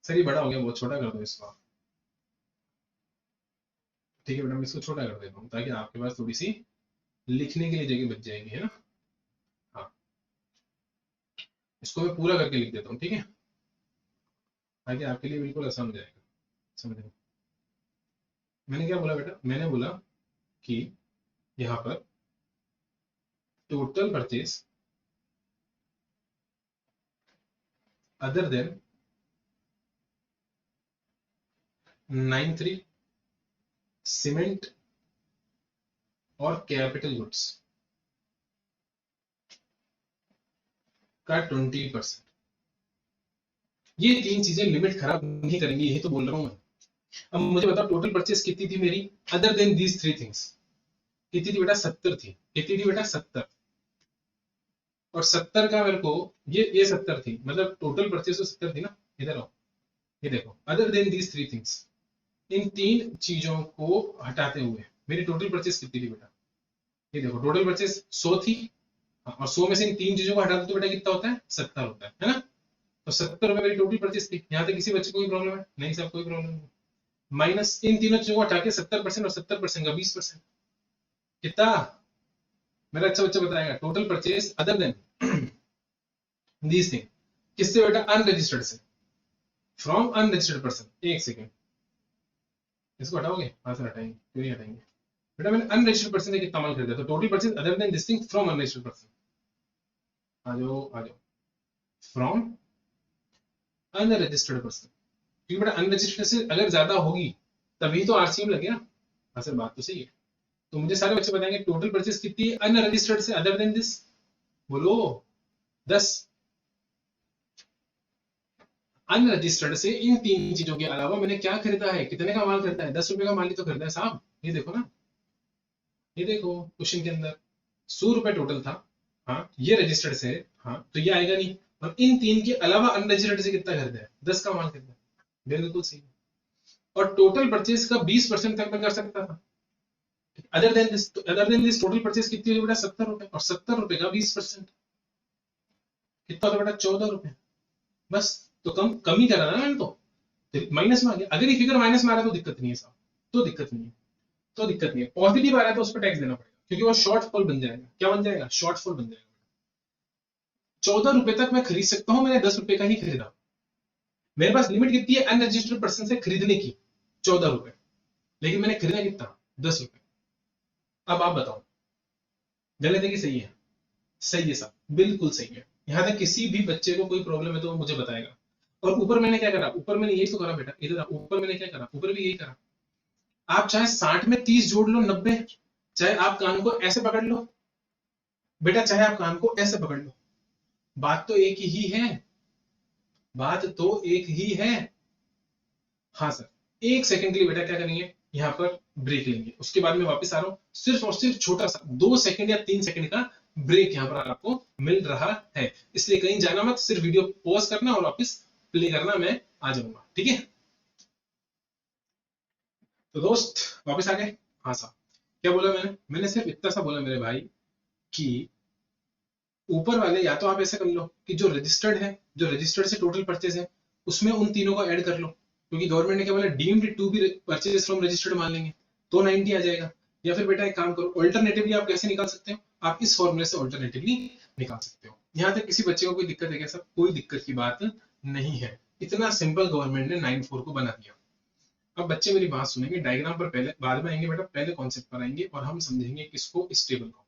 Speaker 1: सर ये बड़ा हो गया, बहुत छोटा कर दो इसको आप। ठीक है बेटा, मैं इसको छोटा कर देता हूँ ताकि आपके पास थोड़ी सी लिखने के लिए जगह बच जाएगी, है ना। हाँ, इसको मैं पूरा करके लिख देता हूँ, ठीक है, ताकि आपके लिए बिल्कुल आसान हो जाएगा समझने। मैंने क्या बोला बेटा, मैंने बोला कि यहाँ पर total purchase other then 93 cement और कैपिटल गुड्स का 20%, ये तीन चीजें लिमिट खराब नहीं करेंगी, यही तो बोल रहा हूं मैं। अब मुझे बताओ टोटल परचेस कितनी थी मेरी, other than these three things, कितनी थी बेटा, 70 थी, कितनी थी बेटा 70, और 70 का मेरे को, ये 70 थी, मतलब टोटल परचेस तो 70 थी ना, इधर आओ, ये देखो other than these three things, इन तीन चीजों को हटाते हुए मेरी टोटल परचेस कितनी थी बेटा, ये देखो टोटल परचेस 100 थी, और 100 में से इन तीन चीजों को हटा दो तो बेटा कितना होता है, 70 होता है ना। तो 70 रुपए मेरी टोटल परचेस थी, यहाँ तक किसी बच्चे को कोई प्रॉब्लम है, नहीं साहब कोई प्रॉब्लम नहीं, माइनस इन तीनों चीजों को हटा के 70% और 70% का 20%, कितना, मेरा अच्छा बच्चा बताएगा, total purchase other than these thing, किससे बेटा, अनरजिस्टर्ड से, फ्रॉम अनरजिस्टर्ड पर्सन, एक सेकेंड, इसको हटाओगे, हाँ सर हटाएंगे, क्यों नहीं हटाएंगे बेटा, मैंने अनरजिस्टर्ड पर्सन से कितना माल खरीदा, तो total purchase other than this thing from unregistered person, आ जाओ आ जाओ, फ्रॉम अनरजिस्टर्ड पर्सन, क्योंकि बेटा अनरजिस्टर्ड से अगर ज्यादा होगी तभी तो आरसीएम लगे ना, हाँ सर बात तो सही है। तो मुझे सारे बच्चे बताएंगे टोटल परचेज कितनी है अनरजिस्टर्ड से अदर देन दिस, बोलो 10, अनरजिस्टर्ड से इन तीन चीजों के अलावा मैंने क्या खरीदा है, कितने का माल खरीदा है, 10 रुपए का माल ही तो खरीदा है साहब, ये देखो ना, ये देखो क्वेश्चन के अंदर 100 रुपए टोटल था, हाँ ये रजिस्टर्ड से, हाँ तो ये आएगा नहीं, और इन तीन के अलावा अनरजिस्टर्ड से कितना खरीदा है, 10 का माल खरीदा है, बिल्कुल सही। और टोटल परचेज का 20% तक मैं कर सकता था, other than this total purchase कितनी हुई बेटा, 70 रुपए, और 70 रुपए का 20% कितना होता बेटा, 14 रुपए, बस, तो कम ही करा ना मैंने तो माइनस में आ गया, अगर ये फिगर माइनस में आ रहा है तो दिक्कत नहीं है साहब, तो दिक्कत नहीं है, तो दिक्कत नहीं है, पॉजिटिव आ रहा है तो उस पर टैक्स देना पड़ेगा, क्योंकि वो शॉर्टफॉल बन जाएगा, क्या बन जाएगा, शॉर्टफॉल बन जाएगा। 14 रुपए तक मैं खरीद सकता हूं, मैंने 10 रुपए का ही खरीदा, मेरे पास लिमिट कितनी है अनरजिस्टर्ड पर्सन से खरीदने की, 14 रुपए, लेकिन मैंने खरीदा कितना, 10 रुपए। अब आप बताओ गलत है कि सही है, सही है साहब, बिल्कुल सही है, यहाँ तक किसी भी बच्चे को कोई प्रॉब्लम है तो वो मुझे बताएगा। और ऊपर मैंने क्या करा, ऊपर मैंने यही तो करा बेटा, इधर ऊपर मैंने क्या करा, ऊपर भी यही करा, आप चाहे 60 में 30 जोड़ लो 90, चाहे आप कान को ऐसे पकड़ लो बेटा, चाहे आप कान को ऐसे पकड़ लो, बात तो एक ही है, बात तो एक ही है। हाँ सर, एक सेकंड के लिए बेटा क्या करेंगे, यहाँ पर ब्रेक लेंगे, उसके बाद में वापस आ रहा हूँ, सिर्फ और सिर्फ छोटा सा 2 सेकंड या 3 सेकंड का ब्रेक यहाँ पर आपको मिल रहा है, इसलिए कहीं जाना मत, सिर्फ वीडियो पॉज करना और वापस प्ले करना, मैं आ जाऊंगा, ठीक है। तो दोस्त वापस आ गए, हाँ साहब, क्या बोला मैंने सिर्फ इतना सा बोला मेरे भाई कि ऊपर वाले या तो आप ऐसे कर लो कि जो रजिस्टर्ड है, जो रजिस्टर्ड से टोटल परचेज है उसमें उन तीनों को ऐड कर लो, क्योंकि गवर्नमेंट ने क्या बोला, deemed to be purchase from registered मान लेंगे तो 90 आ जाएगा। या फिर बेटा एक काम करो, ऑल्टरनेटिवली आप कैसे निकाल सकते हो, आप इस फॉर्मूले से ऑल्टरनेटिवली निकाल सकते हो। यहाँ तक किसी बच्चे को कोई दिक्कत है क्या सर? कोई दिक्कत की बात नहीं है, इतना सिंपल गवर्नमेंट ने 9-4 को बना दिया। अब बच्चे मेरी बात सुनेंगे, डायग्राम पर पहले बाद में आएंगे बेटा, पहले कॉन्सेप्ट पर आएंगे और हम समझेंगे किसको, इस टेबल को।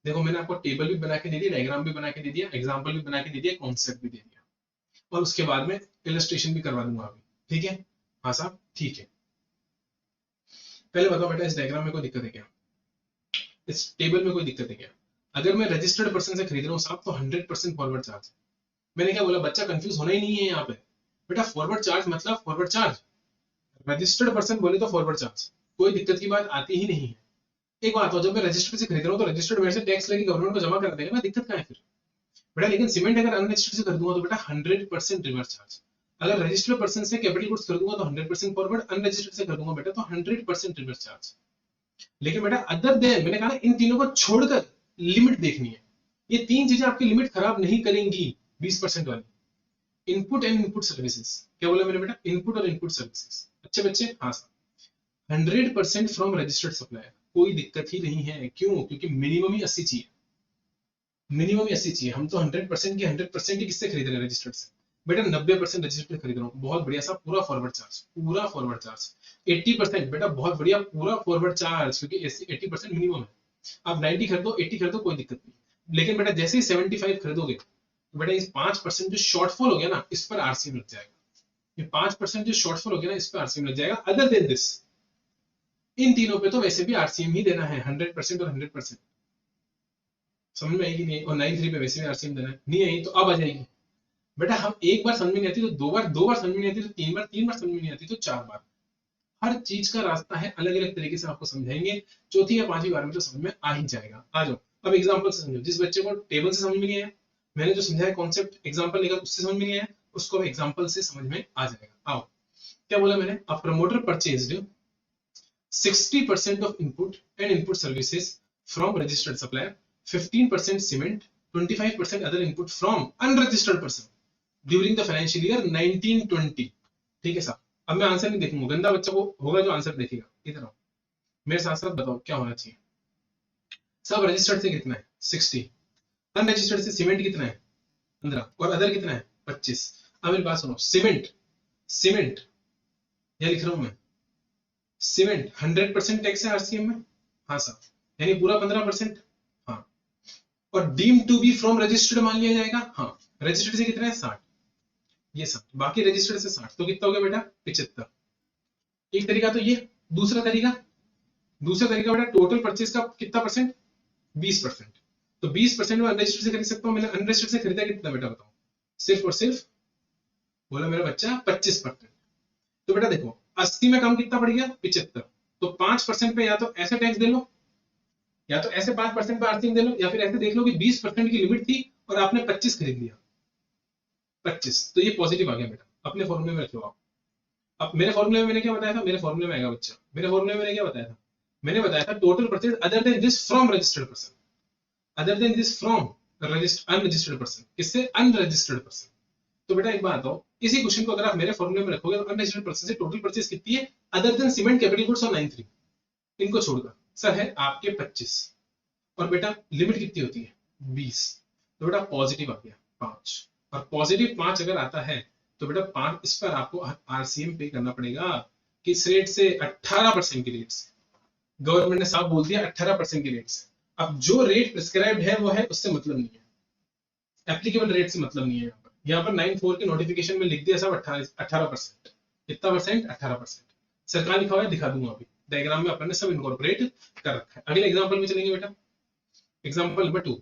Speaker 1: देखो मैंने आपको टेबल भी बना के दे दिया, डायग्राम भी बना के दे दिया, एग्जाम्पल भी बना के दे दिया, कॉन्सेप्ट भी दे दिया, और उसके बाद में इलस्ट्रेशन भी करवा दूंगा अभी, ठीक है? हाँ साहब ठीक है। पहले बताओ बेटा, इस डायग्राम में कोई दिक्कत है क्या? इस टेबल में कोई दिक्कत है क्या? अगर मैं रजिस्टर्ड पर्सन से खरीद रहा हूँ साहब तो 100% फॉरवर्ड चार्ज। मैंने क्या बोला, बच्चा कंफ्यूज होना ही नहीं है यहाँ पे बेटा। फॉरवर्ड चार्ज मतलब फॉरवर्ड चार्ज, रजिस्टर्ड पर्सन बोले तो फॉरवर्ड चार्ज, कोई दिक्कत की बात आती ही नहीं है। एक बात हो, जब मैं रजिस्टर्ड से खरीद रहा हूँ तो रजिस्टर्ड मेरे से टैक्स लेके गवर्नमेंट को जमा कर देगा ना, दिक्कत क्या है फिर बेटा? लेकिन सीमेंट अगर अनरजिस्टर्ड से खरीदूंगा तो बेटा 100% रिवर्स चार्ज। अगर रजिस्टर्ड पर्सन से कैपिटल गुड्स खरीदूंगा तो 100% फॉरवर्ड, अनरजिस्टर्ड से खरीदूंगा बेटा तो 100% रिवर्स चार्ज। लेकिन बेटा अदर देन, मैंने कहा ना इन तीनों को छोड़कर लिमिट देखनी है। ये तीन चीजें आपकी लिमिट खराब नहीं करेंगी 20% वाली। इनपुट एंड इनपुट सर्विसेज, क्या बोला मैंने बेटा? इनपुट और इनपुट सर्विसेज। अच्छे बच्चे, हाँ सर। 100% फ्रॉम रजिस्टर्ड सप्लायर, कोई दिक्कत ही नहीं है। क्यों? क्योंकि मिनिमम ही 80 चाहिए, मिनिमम ही 80 चाहिए। हम तो 100% की 100% ही किससे खरीद रहे हैं? रजिस्टर्ड से। बेटा 90% रजिस्टर्ड खरीद रहा हूँ, बहुत बढ़िया सा, पूरा फॉरवर्ड चार्ज, पूरा फॉरवर्ड चार्ज। 80% बेटा बहुत बढ़िया, पूरा फॉरवर्ड चार्ज, क्योंकि 80% मिनिमम है। आप 90 खरीदो, 80 खरीदो, कोई दिक्कत नहीं। लेकिन बेटा जैसे ही 75 खरीदोगे तो बेटा इस 5% जो शॉर्टफॉल हो गया ना, इस पर आरसीएम लग जाएगा। ये 5% जो शॉर्टफॉल हो गया ना, इस पर आरसीएम लग जाएगा। अदर देन दिस, इन तीनों पे तो वैसे भी आरसीएम ही देना है, 100% और 100%। समझ में आएगी नहीं? और 93 पे वैसे भी आरसीएम देना है, नहीं आई तो अब आ जाएगी बेटा। हम एक बार समझ में नहीं आती तो दो बार, दो बार समझ में नहीं आती तो तीन बार, तीन बार समझ में नहीं आती तो चार बार। हर चीज का रास्ता है, अलग अलग तरीके से आपको समझाएंगे। चौथी या पांचवी बार में तो समझ में आ ही जाएगा। आ जाओ अब एग्जांपल से समझो। जिस बच्चे को टेबल से समझ में नहीं आया, मैंने जो समझाया कॉन्सेप्ट एग्जांपल लेकर, उससे समझ में नहीं आया, उसको एग्जांपल से समझ में आ जाएगा। आओ, क्या बोला मैंने? A promoter purchased 60% of input and input services from registered supplier, 15% cement, 25% other input from unregistered person during the financial year 1920। ठीक है साहब, अब मैं आंसर नहीं देखूंगा, गंदा बच्चा को होगा जो आंसर देखेगा। इधर आओ, मेरे साथ साथ बताओ क्या होना चाहिए। सब रजिस्टर्ड से कितना है? 60। अनरजिस्टर्ड से सीमेंट कितना है? 15। और अदर कितना है? 25। अब मेरी बात सुनो, सीमेंट, सीमेंट यह लिख रहा हूं मैं, सीमेंट 100% टैक्स है आरसीएम में, हाँ साहब, यानी पूरा 15%। हाँ, और deem to be from registered मान लिया जाएगा। हाँ, रजिस्टर्ड से कितना है? 60, ये सब, बाकी रजिस्टर्ड से 60, तो कितना हो गया बेटा? 75। एक तरीका तो ये, दूसरा तरीका, दूसरा तरीका बेटा टोटल परचेज का कितना परसेंट? 20%। तो 20% में अनरजिस्टर्ड से खरीद सकता हूँ। मैंने अनरजिस्टर्ड से खरीदा कितना बेटा बताओ? सिर्फ और सिर्फ, बोला मेरा बच्चा, 25%। तो बेटा देखो 80 में कम कितना पड़ गया? 75। तो 5% पे या तो ऐसे टैक्स दे लो, या तो ऐसे 5% पे आरसीएम दे लो, या फिर ऐसे देख लो कि 20% की लिमिट थी और आपने 25 खरीद लिया, 25, तो ये पॉजिटिव आ गया बेटा। अपने फॉर्मूले में रखो आप। अब मेरे फॉर्मूले में मैंने क्या बताया था? मेरे फॉर्मूले में आएगा बच्चा, मेरे फॉर्मूले में मैंने क्या बताया था? मैंने बताया था total purchase other than this from registered person, other than this from unregistered person, इससे अनरजिस्टर्ड पर्सन। तो बेटा एक बात हो, इसी क्वेश्चन को अगर आप मेरे फॉर्मूले में रखोगे तो अनरजिस्टर्ड पर्सन से टोटल परचेज कितनी है other than cement, capital goods और 93, इनको छोड़कर सर है आपके 25। और बेटा लिमिट कितनी होती है? 20। तो बेटा पॉजिटिव आ गया 5, और पॉजिटिव 5 अगर आता है तो बेटा 5 इस पर आपको आरसीएम पे करना पड़ेगा। किस रेट से? 18% की रेट से। गवर्नमेंट ने साफ बोल दिया 18% की रेट से। अब जो रेट प्रिस्क्राइब्ड है वो है, उससे मतलब नहीं है, एप्लीकेबल रेट से मतलब नहीं है। यहाँ पर 94 के नोटिफिकेशन में लिख दिया सब 18%। कितना परसेंट? 18%। सरकार लिखा हुआ है, दिखा दूंगा अभी डायग्राम में, अपन ने सब इनकॉर्पोरेट कर रखा है। अगले एग्जांपल में चलेंगे बेटा, एग्जांपल नंबर 2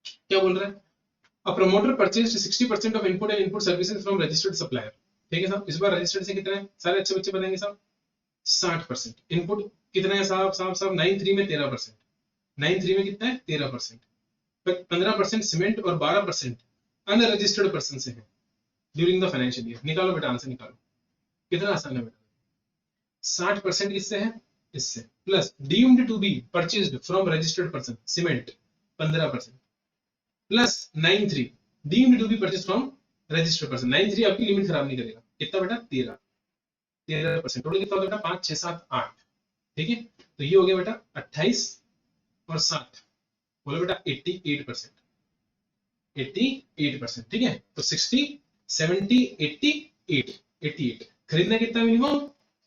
Speaker 1: क्या बोल रहा है? A promoter purchased 60% of input and input services from registered supplier. ठीक है साहब, इस बार रजिस्टर्ड से कितना है? सारे अच्छे बच्चे बताएंगे साहब। 60%। इनपुट कितना है साहब? साहब साहब 93 में 13%, 93 में कितना है? 13%। 15% सीमेंट और 12% अनरजिस्टर्ड पर्सन से है ड्यूरिंग द फाइनेंशियल ईयर। निकालो बेटा, आंसर निकालो। कितना आसान है बेटा? 60% किससे है? इससे, plus deemed to be purchased from registered person cement 15%, plus 93 deemed to be purchase from registered person 93 आपकी लिमिट खराब नहीं करेगा। कितना बेटा 13%। टोटल कितना होगा बेटा 5 6 7 8। ठीक है, तो ये हो गया बेटा 28 और 7, बोलो बेटा 88%। 88%। ठीक है, तो 60 70 88 88 खरीदना कितना मिनिमम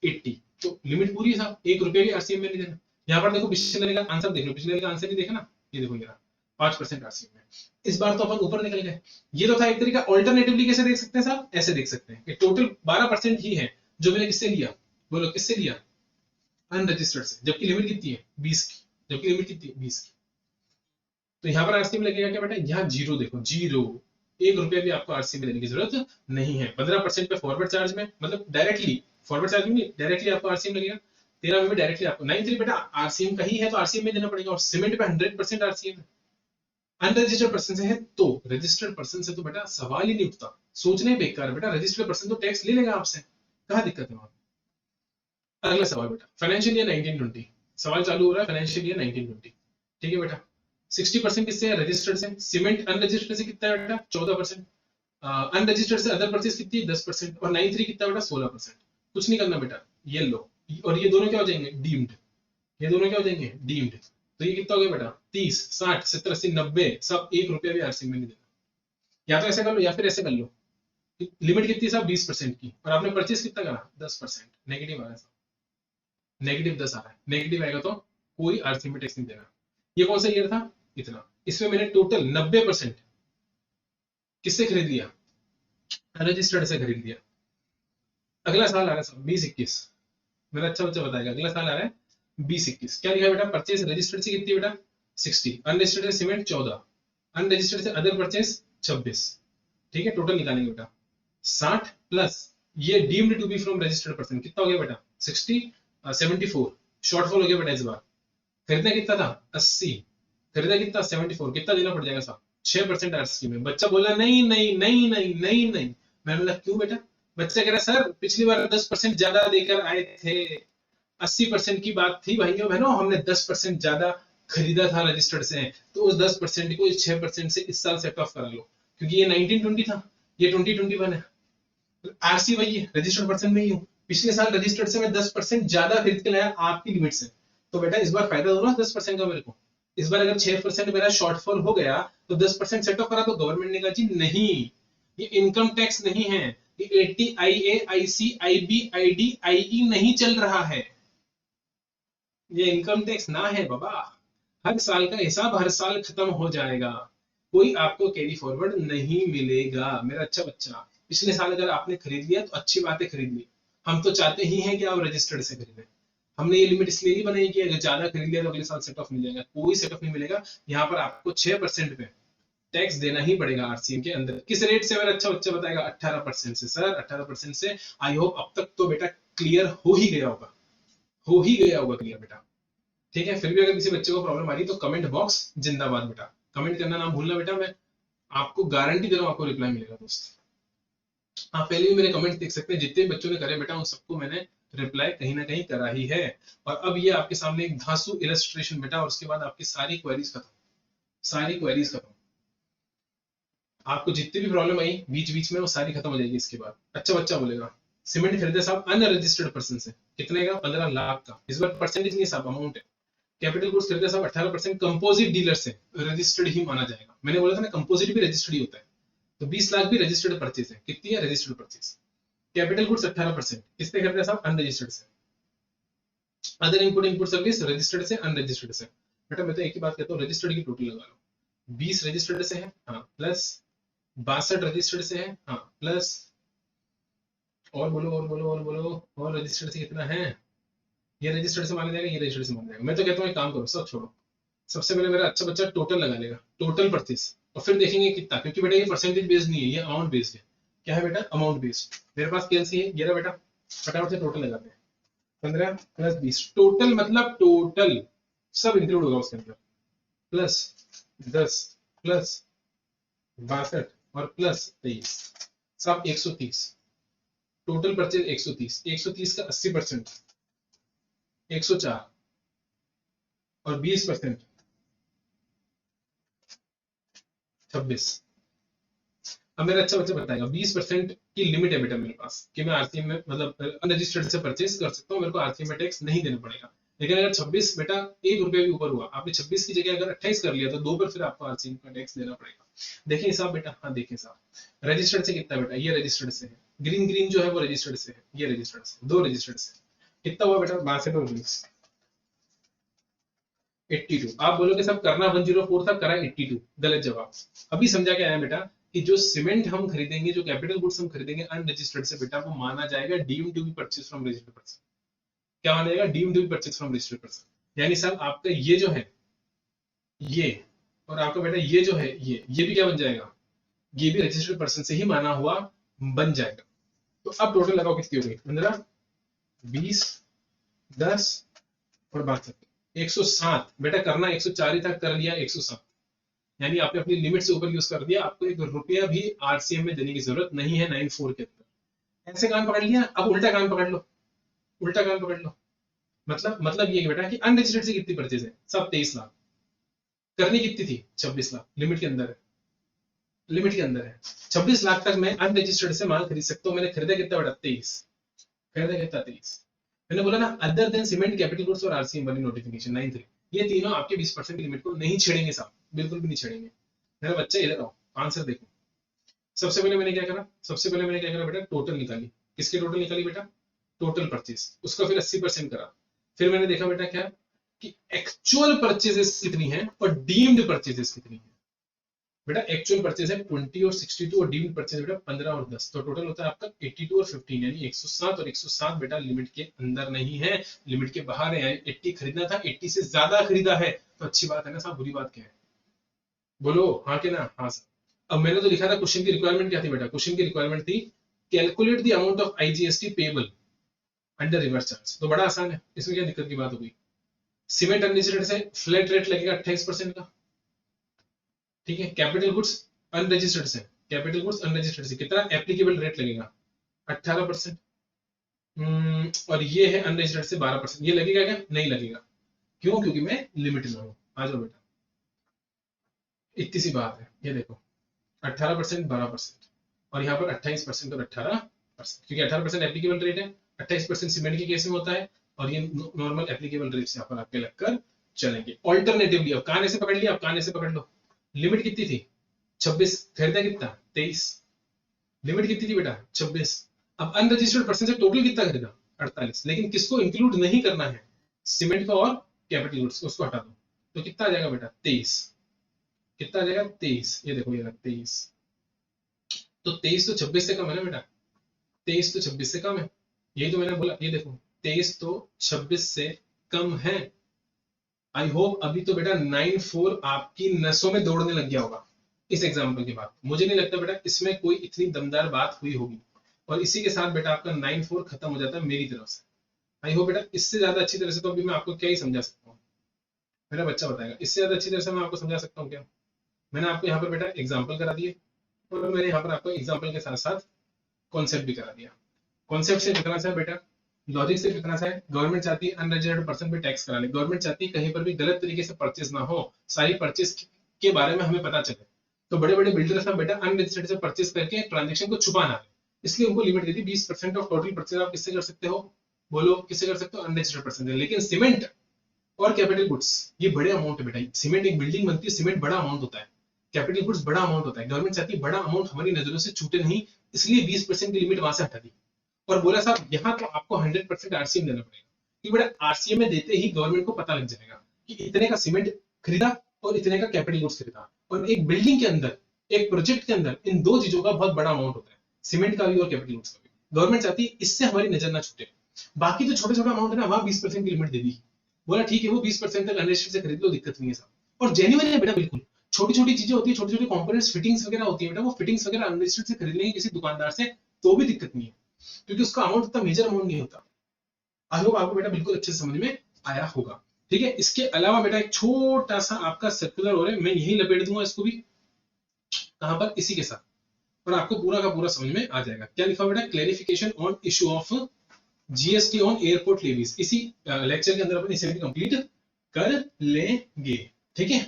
Speaker 1: 80। तो लिमिट पूरी है साहब, 1 रुपया भी आरसीएम में नहीं देना। यहाँ पर देखो पिछले वाले का आंसर देख लो, पिछले वाले का आंसर नहीं देखा ना, ये देखो ये 5% आरसीएम में। इस बार तो अपन ऊपर निकल गए। ये तो था एक तरीका। ऑल्टरनेटिवली कैसे देख सकते हैं साहब, ऐसे देख सकते हैं कि टोटल 12% ही है जो मैंने किससे लिया, बोलो किससे लिया, अनरजिस्टर्ड से, जबकि लिमिट कितनी है 20 की, जबकि लिमिट कितनी है 20 की। तो यहाँ पर आरसी में लगेगा क्या बेटा, यहाँ जीरो देखो, जीरो, 1 रुपया भी आपको आरसी में देने की जरूरत नहीं है। 15% पे फॉरवर्ड चार्ज में, मतलब डायरेक्टली फॉरवर्ड चार्ज में नहीं, डायरेक्टली आपको आरसीएम लगेगा। 13 में भी डायरेक्टली आपको 93 बेटा आरसीएम का ही है तो आरसीएम में देना पड़ेगा, और सीमेंट पे 100% आरसीएम है। अनरजिस्टर्ड पर्सन से है तो, रजिस्टर्ड पर्सन से तो बेटा सवाल ही नहीं उठता, सोचने बेकार बेटा, रजिस्टर्ड पर्सन तो टैक्स ले लेगा आपसे, कहाँ दिक्कत है वहां। अगला सवाल बेटा, फाइनेंशियल ईयर 1920, सवाल चालू हो रहा है फाइनेंशियल ईयर 1920। ठीक है बेटा, 60% किससे है, रजिस्टर्ड से। सीमेंट अनरजिस्टर्ड से कितना है बेटा 14%। अनरजिस्टर्ड से अदर परचेज कितनी है 10%, और 93 कितना बेटा 16%। कुछ नहीं करना बेटा, ये लो, और ये दोनों क्या हो जाएंगे डीम्ड, ये दोनों क्या हो जाएंगे डीम्ड। तो ये कितना हो गया बेटा 30 60 70 80 90, सब 1 रुपया भी आरसी में नहीं देना। या तो ऐसे कर लो या फिर ऐसे कर लो, लिमिट कितनी है साहब 20% की, और आपने परचेज कितना करा 10%, नेगेटिव आ रहा है, नेगेटिव 10 आ रहा है, नेगेटिव आएगा तो कोई आरसी में टैक्स नहीं देना। ये कौन सा ईयर था, इतना, इसमें मैंने टोटल 90% किससे खरीद लिया, रजिस्टर्ड से खरीद लिया। अगला साल आ रहा है 2021, मेरा अच्छा बच्चा बताएगा, अगला साल आ रहा है 2021, क्या लिखा है बेटा, परचेज रजिस्टर्ड से कितनी बेटा 60, अनरजिस्टर्ड से सीमेंट 14, अनरजिस्टर्ड से अदर परचेज 26। ठीक है, टोटल निकालेंगे बेटा 60 प्लस ये deemed to be from registered person कितना हो गया बेटा 60 74, शॉर्टफॉल हो गया बेटा इस बार। खरीदना कितना था 80, खरीदा कितना 74, कितना देना पड़ जाएगा साहब 6% आरसी में। बच्चा बोला नहीं नहीं नहीं नहीं नहीं नहीं, मैंने बोला क्यों बेटा, बच्चा कह रहा सर पिछली बार 10% ज्यादा देकर आए थे, 80% की बात थी भाइयों बहनों, हमने 10% ज्यादा खरीदा था रजिस्टर्ड से, तो उस 10% को इस 6% से इस साल सेट ऑफ करा लो, क्योंकि ये 1920 था, ये 2021 है। आरसी वही है, रजिस्टर्ड पर्सन में ही हूँ, पिछले साल रजिस्टर्ड से मैं 10% ज्यादा खरीद के लाया आपकी लिमिट से, तो बेटा इस बार फायदा दो ना 10% का मेरे को। इस बार अगर 6% मेरा शॉर्टफॉल हो गया तो 10% सेट ऑफ करा, तो गवर्नमेंट ने कहा जी नहीं, ये इनकम टैक्स नहीं है, ये 80 IA IC IB ID IE नहीं चल रहा है, ये इनकम टैक्स ना है बाबा। हर साल का हिसाब हर साल खत्म हो जाएगा, कोई आपको कैरी फॉरवर्ड नहीं मिलेगा मेरा अच्छा बच्चा। पिछले साल अगर आपने खरीद लिया तो अच्छी बात है, खरीद ली, हम तो चाहते ही हैं कि आप रजिस्टर्ड से खरीदें। हमने ये लिमिट इसलिए नहीं बनाई कि अगर ज्यादा खरीद लिया तो अगले साल सेट ऑफ मिल जाएगा, कोई सेट ऑफ नहीं मिलेगा। यहाँ पर आपको 6% पे टैक्स देना ही पड़ेगा आरसीएम के अंदर। किस रेट से मेरा अच्छा बच्चा बताएगा, 18% से सर, 18% से। आई होप अब तक तो बेटा क्लियर हो ही गया होगा, हो ही गया होगा क्लियर बेटा। ठीक है, फिर भी अगर किसी बच्चे को प्रॉब्लम आ रही है तो कमेंट बॉक्स जिंदाबाद बेटा, कमेंट करना ना भूलना बेटा, मैं आपको गारंटी दे रहा हूँ आपको रिप्लाई मिलेगा दोस्त। आप पहले भी मेरे कमेंट देख सकते हैं, जितने बच्चों ने करे बेटा उन सबको मैंने रिप्लाई कहीं ना कहीं करा ही है। और अब ये आपके सामने एक धांसू इलस्ट्रेशन बेटा, और उसके बाद आपकी सारी क्वेरीज खत्म, सारी क्वेरीज खत्म। आपको जितनी भी प्रॉब्लम आई बीच बीच में वो सारी खत्म हो जाएगी इसके बाद। अच्छा बच्चा बोलेगा सीमेंट खरीदे साहब अनरजिस्टर्ड पर्सन से, कितने का 15 लाख का, इस बार परसेंटेज नहीं साहब अमाउंट है। कैपिटल गुड्स खरीदे साहब 18% कंपोजिट डीलर से, रजिस्टर्ड ही माना जाएगा, मैंने बोला था ना कंपोजिट भी रजिस्टर्ड ही होता है, तो 20 लाख भी रजिस्टर्ड परचेज है, कितनी है रजिस्टर्ड परचेज। कैपिटल गुड्स 18% किससे खरीदे साहब अनरजिस्टर्ड से। Other input input service registered से अनरजिस्टर्ड से। बेटा मैं तो एक ही बात कहता हूँ, रजिस्टर्ड की टोटल लगा लो, 20 रजिस्टर्ड से है हाँ, प्लस 62 रजिस्टर्ड से है हाँ, प्लस और बोलो और बोलो और बोलो, और रजिस्टर्ड से कितना है, ये रजिस्टर्ड से माना जाएगा, ये रजिस्टर्ड से माना जाएगा। मैं तो कहता हूँ एक काम करो सब छोड़ो, सबसे पहले मेरा अच्छा बच्चा टोटल लगा लेगा, टोटल परचेज, और फिर देखेंगे कितना, क्योंकि बेटा ये परसेंटेज बेस्ड नहीं है, ये अमाउंट बेस्ड है। क्या है बेटा अमाउंट बेस्ड, मेरे पास कैलसी है, ये रहा बेटा, फटाफट से टोटल लगाते हैं। 15 प्लस 20 टोटल, मतलब टोटल सब इंक्लूड होगा उसके अंदर, प्लस 10 प्लस 62 और प्लस 23, सब 130। टोटल परचेज 130, 130 का 80% 104, और 20% 26, अब मेरा अच्छा बच्चा बताएगा 20% की लिमिट है बेटा मेरे पास कि मैं आरसीएम में मतलब अनरजिस्टर्ड से परचेज कर सकता हूँ, मेरे को आरसीएम में टैक्स नहीं देना पड़ेगा। लेकिन अगर 26 बेटा 1 रुपया भी ऊपर हुआ, आपने 26 की जगह अगर 28 कर लिया तो 2 पर फिर आपको आरसीएम का टैक्स देना पड़ेगा। देखिए हिसाब बेटा, हाँ देखिए साहब, रजिस्टर्ड से कितना बेटा, ये रजिस्टर्ड से है, ग्रीन ग्रीन जो है वो रजिस्टर्ड से है, ये रजिस्टर्ड से, 2 रजिस्टर्ड से कितना हुआ बेटा, 62 रुपीज 82। आप बोलोगे सब करना 104 था, करा 82, गलत जवाब। अभी समझा क्या है बेटा कि जो सीमेंट हम खरीदेंगे, जो कैपिटल गुड्स हम खरीदेंगे अनरजिस्टर्ड से बेटा, वो माना जाएगा deemed to be purchase from registered person. क्या माना जाएगा, deemed to be purchase from registered person. यानी साहब आपका ये जो है ये, और आपका बेटा ये जो है ये भी क्या बन जाएगा, ये भी रजिस्टर्ड पर्सन से ही माना हुआ बन जाएगा। तो अब टोटल लगाओ कितनी हो गई, 15, 20, 10 और 62, 107। बेटा करना 104 ही था, कर लिया 107। यानी आपने अपनी लिमिट से ऊपर यूज कर दिया, आपको 1 रुपया भी आरसीएम में देने की जरूरत नहीं है 94 के अंदर। ऐसे कान पकड़ लिया, अब उल्टा कान पकड़ लो, उल्टा कान पकड़ लो। मतलब ये कि बेटा कि अनरजिस्टर्ड से कितनी परचेज है, सब 23 लाख, करनी कितनी थी 26 लाख, लिमिट के अंदर है, लिमिट के अंदर है। 26 लाख तक मैं अनरजिस्टर्ड से माल खरीद सकता हूँ। मैंने खरीदा कितना बेटा, 23, खरीदा कितना 23। मैंने बोला ना other than cement, capital goods और आरसीएम वाली नोटिफिकेशन 93, ये तीनों आपके 20% की लिमिट को नहीं छेड़ेंगे साहब, बिल्कुल भी नहीं छेड़ेंगे। मेरा बच्चा इधर आओ, आंसर देखो। सबसे पहले मैंने क्या करा, सबसे पहले मैंने क्या करा बेटा, टोटल निकाली। किसकी टोटल निकाली बेटा, टोटल परचेज, उसका फिर 80% करा। फिर मैंने देखा बेटा क्या कि एक्चुअल परचेजेस कितनी है और डीम्ड परचेजेस कितनी है। बेटा एक्चुअल परचेज है 20 और 62 और डीम्ड परचेज बेटा 15 और 10, तो टोटल होता है आपका 82 और 15, यानी 107। और 107 बेटा लिमिट के अंदर नहीं है, लिमिट के बाहर है। यानी 80 खरीदना था, 80 से ज्यादा खरीदा है, तो अच्छी बात है ना साहब, बुरी बात क्या है, बोलो हाँ के ना, हाँ सर। अब मैंने तो लिखा था, क्वेश्चन की रिक्वायरमेंट क्या थी बेटा, क्वेश्चन की रिक्वायरमेंट थी calculate the amount of IGST payable under reverse charge. तो बड़ा आसान है, इसमें क्या दिक्कत की बात हो गई। सीमेंट अनरजिस्टर्ड से फ्लैट रेट लगेगा 28% का, ठीक है। कैपिटल गुड्स अनरजिस्टर्ड से, कैपिटल गुड्स अनरजिस्टर्ड से कितना एप्लीकेबल रेट लगेगा, 18%। और ये है अनरजिस्टर्ड से 12%। ये लगेगा क्या, नहीं लगेगा, क्यों, क्योंकि मैं लिमिट में हूं। आ जाओ बेटा, इतनी सी बात है, ये देखो 18%, 12% और यहाँ पर 28% और 18%, क्योंकि 18% एप्लीकेबल रेट है, 28% सीमेंट के केस में होता है, और ये नॉर्मल एप्लीकेबल रेट यहाँ पर आपके लगकर चलेंगे। ऑल्टरनेटिवली अब कान ऐसे पकड़ लिया, अब कान ऐसे पकड़ लो। लिमिट कितनी थी 26, खरीदा कितना 23, लिमिट कितनी थी बेटा 26। अब अनरजिस्टर्ड पर्सन से टोटल कितना खरीदा 48, लेकिन किसको इंक्लूड नहीं करना है, सीमेंट को और कैपिटल गुड्स, उसको हटा दो, तो कितना आ जाएगा बेटा 23। कितना आ जाएगा 23, ये देखो ये 23, तो 23 तो 26 से कम है ना बेटा, 23 तो 26 से कम है, यही तो मैंने बोला। ये देखो 23 तो 26 से कम है। आई होप अभी तो बेटा 94 आपकी नसों में दौड़ने लग गया होगा इस एग्जाम्पल के बाद। मुझे नहीं लगता बेटा इसमें कोई इतनी दमदार बात हुई होगी, और इसी के साथ बेटा आपका 94 खत्म हो जाता है मेरी तरफ से। आई होप बेटा इससे ज्यादा अच्छी तरह से तो अभी मैं आपको क्या ही समझा सकता हूँ, मेरा बच्चा बताएगा इससे ज्यादा अच्छी तरह से मैं आपको समझा सकता हूँ क्या। मैंने आपको यहाँ पर बेटा एग्जाम्पल करा दिए, और मैंने यहाँ पर आपको एग्जाम्पल के साथ साथ कॉन्सेप्ट भी करा दिया। कॉन्सेप्ट से कितना सा है बेटा, लॉजिक से कितना सा है, गवर्नमेंट चाहती है अनरजिस्टर्ड पर्सन पे टैक्स कराने, गवर्नमेंट चाहती है कहीं पर भी गलत तरीके से परचेज ना हो, सारी परचेज के बारे में हमें पता चले। तो बड़े बड़े बिल्डर्स ना बेटा अनरजिस्टर्ड से परचेज करके ट्रांजेक्शन को छुपाना है, इसलिए उनको limit they the 20% of total purchase. आप किससे कर सकते हो, बोलो किससे कर सकते हो, अनरजिस्टर्ड पर्सन। लेकिन सीमेंट और कैपिटल गुड्स ये बड़े अमाउंट है बेटा, सीमेंट एक बिल्डिंग बनती है, सीमेंट बड़ा अमाउंट होता है, कैपिटल गुड्स बड़ा अमाउंट होता है। गवर्नमेंट चाहती है बड़ा अमाउंट हमारी नजरों से छूटे नहीं, इसलिए 20% की लिमिट वहां से हटा दी, और बोला साहब यहाँ तो आपको 100% आरसीएम देना पड़ेगा, क्योंकि बेटा आरसीएम में देते ही गवर्नमेंट को पता लग जाएगा कि इतने का सीमेंट खरीदा और इतने का कैपिटल गुड्स खरीदा। और एक बिल्डिंग के अंदर, एक प्रोजेक्ट के अंदर इन दो चीजों का बहुत बड़ा अमाउंट होता है, सीमेंट का भी और कैपिटल गुड्स का भी। गवर्नमेंट चाहती है इससे हमारी नजर ना छूटे। बाकी जो छोटे छोटा अमाउंट है ना, वहां 20% की लिमिट दे दी, बोला ठीक है वो 20% तक अनरजिस्टर्ड से खरीद लो, दिक्कत नहीं है साहब। और जेन्युइन है बेटा, बिल्कुल छोटी छोटी चीजें होती है, छोटे छोटे कंपोनेंट्स फिटिंग्स वगैरह होती है बेटा, वो फिटिंग्स वगैरह अनरजिस्टर्ड से खरीद लेंगे किसी दुकानदार से तो भी दिक्कत नहीं है, क्योंकि उसका अमाउंट इतना मेजर अमाउंट नहीं होता। आई होप आपको बेटा बिल्कुल अच्छे से समझ में आया होगा, ठीक है। इसके अलावा बेटा एक छोटा सा आपका सर्कुलर हो रहा है, मैं यही लपेट दूंगा इसको भी, कहां पर, इसी के साथ, और आपको पूरा का पूरा समझ में आ जाएगा। क्या लिखा बेटा, clarification on issue of GST on airport levies. इसी लेक्चर के अंदर अपन इसे भी कंप्लीट कर लेंगे, ठीक है।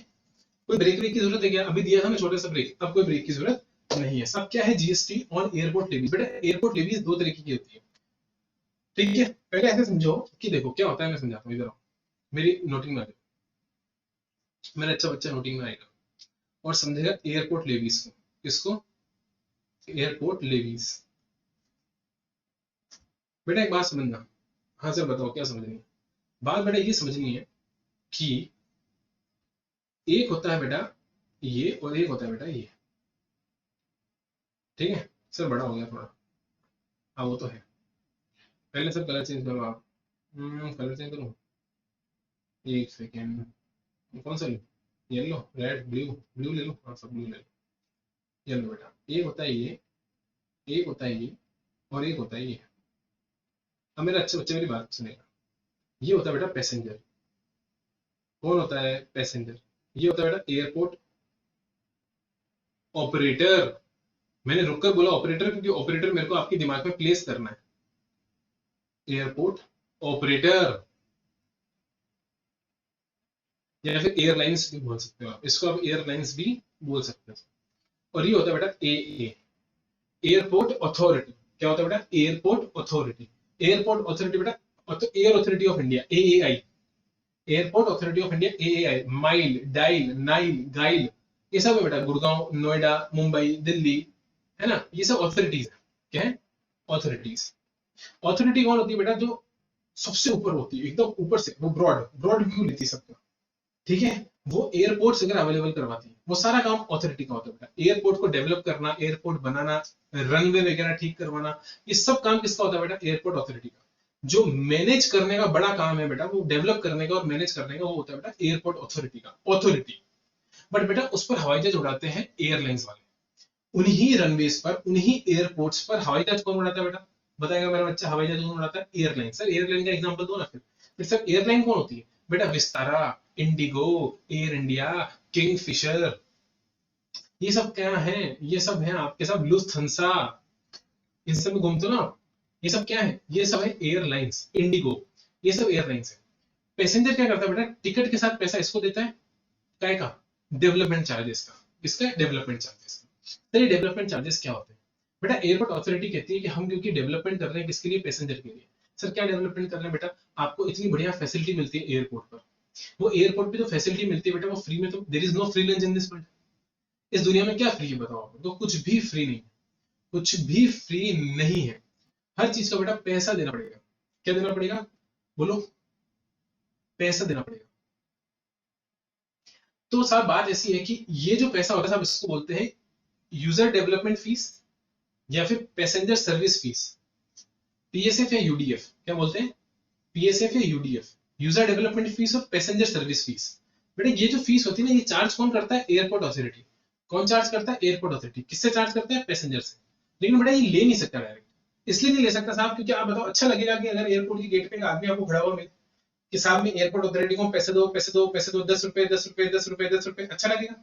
Speaker 1: कोई ब्रेक की जरूरत है क्या, अभी दिया था ना छोटा सा ब्रेक, अब कोई ब्रेक की जरूरत नहीं है। सब क्या है, जीएसटी ऑन एयरपोर्ट लेवीज। बेटा एयरपोर्ट लेवीज दो तरीके की होती है, ठीक है। पहले ऐसे समझो कि देखो क्या होता है, मैं समझाता हूँ, इधर आओ, मेरी नोटिंग में आ जाओ, मेरा अच्छा बच्चा नोटिंग में आएगा और समझेगा एयरपोर्ट लेवीज को। किसको? Airport levies. बेटा एक बात समझना, हाँ सर बताओ क्या समझनी है। बात बेटा ये समझनी है कि एक होता है बेटा ये और एक होता है बेटा ये, ठीक है। सर बड़ा हो गया थोड़ा, हाँ वो तो है। पहले सब कलर चेंज करो आप। कलर चेंज करो, एक सेकेंड। कौन सा लूँ? Yellow, red, blue? ब्लू ले लो, हाँ सब ब्लू ले लो। येलो बेटा, एक होता है ये, एक होता है ये, और एक होता है ये। अब मेरा अच्छे बच्चे मेरी बात सुनेगा। ये होता है बेटा पैसेंजर। कौन होता है पैसेंजर? ये होता है बेटा एयरपोर्ट ऑपरेटर। मैंने रुककर बोला ऑपरेटर क्योंकि ऑपरेटर मेरे को आपके दिमाग में प्लेस करना है। एयरपोर्ट ऑपरेटर, या फिर एयरलाइंस भी बोल सकते हो आप इसको, आप एयरलाइंस भी बोल सकते हो। और ये होता है बेटा ए, एयरपोर्ट अथॉरिटी। क्या होता है बेटा? Airport authority. एयरपोर्ट अथॉरिटी बेटा, air authority of India, AAI. Airport authority of India, AAI. Mile, dial, Nile, गाइल, ये सब है बेटा। गुड़गांव, नोएडा, मुंबई, दिल्ली, है ना, ये सब अथॉरिटीज है। क्या है? अथॉरिटीज। अथॉरिटी कौन होती है बेटा? जो सबसे ऊपर होती है, एकदम ऊपर से, वो ब्रॉड ब्रॉड व्यू लेती है सबका, ठीक है। वो एयरपोर्ट्स अगर अवेलेबल करवाती है, वो सारा काम अथॉरिटी का होता है बेटा। एयरपोर्ट को डेवलप करना, एयरपोर्ट बनाना, रनवे वगैरह ठीक करवाना, ये सब काम किसका होता है बेटा? एयरपोर्ट अथॉरिटी का। जो मैनेज करने का बड़ा काम है बेटा, वो डेवलप करने का और मैनेज करने का, वो होता है बेटा एयरपोर्ट अथॉरिटी का, अथॉरिटी। बट बेटा उस पर हवाई जहाज उड़ाते हैं एयरलाइंस वाले। उन्हीं रनवेज पर, उन्हीं एयरपोर्ट्स पर हवाई जहाज कौन उड़ाता है बेटा? बताएगा मेरा बच्चा, हवाई जहाज कौन उड़ाता है? एयरलाइन। सर एयरलाइन का एग्जांपल दो ना फिर सर एयरलाइन कौन होती है बेटा? Vistara, Indigo, air India, Kingfisher, ये सब क्या है? ये सब है आपके साथ लुफ्थांसा, इन सब में घूमते हो ना आप। ये सब क्या है? ये सब है एयरलाइंस, इंडिगो, ये सब एयरलाइंस है। पैसेंजर क्या करता है बेटा? टिकट के साथ पैसा इसको देता है, काय का? डेवलपमेंट चार्जेस का। किसका? डेवलपमेंट चार्जेस का। तो ये डेवलपमेंट चार्जेस क्या होते हैं बेटा? एयरपोर्ट अथॉरिटी कहती है कि हम क्योंकि डेवलपमेंट कर रहे हैं, किसके लिए? पैसेंजर के लिए। सर क्या डेवलपमेंट कर रहे हैं बेटा? आपको इतनी बढ़िया फैसिलिटी मिलती है एयरपोर्ट पर, वो एयरपोर्ट पे जो फैसिलिटी मिलती है बेटा, वो फ्री में, तो there is no free lunch in this world. इस दुनिया में क्या फ्री है बताओ आप? तो कुछ भी फ्री नहीं है, कुछ भी फ्री नहीं है। हर चीज का बेटा पैसा देना पड़ेगा। क्या देना पड़ेगा? बोलो। पैसा देना पड़ेगा। तो साहब बात ऐसी है कि ये जो पैसा होता है साहब, इसको बोलते हैं यूजर डेवलपमेंट फीस, या फिर पैसेंजर सर्विस फीस। पीएसएफ या यूडीएफ, क्या बोलते हैं? पीएसएफ या यूडीएफ, यूजर डेवलपमेंट फीस और पैसेंजर सर्विस फीस। बेटा ये जो फीस होती है ना, ये चार्ज कौन करता है? Airport authority. कौन चार्ज करता है? Airport authority. किससे चार्ज करता है? पैसेंजर से। लेकिन बेटा ये ले नहीं सकता डायरेक्ट। इसलिए नहीं ले सकता साहब क्योंकि आप बताओ, अच्छा लगेगा कि अगर एयरपोर्ट की गेट पे एक आदमी आपको खड़ा हुआ मिले कि साहब में एयरपोर्ट अथॉरिटी को पैसे दो, पैसे दो, पैसे दो, 10 रुपए, 10 रुपए, 10 रुपए, 10 रुपए, अच्छा लगेगा?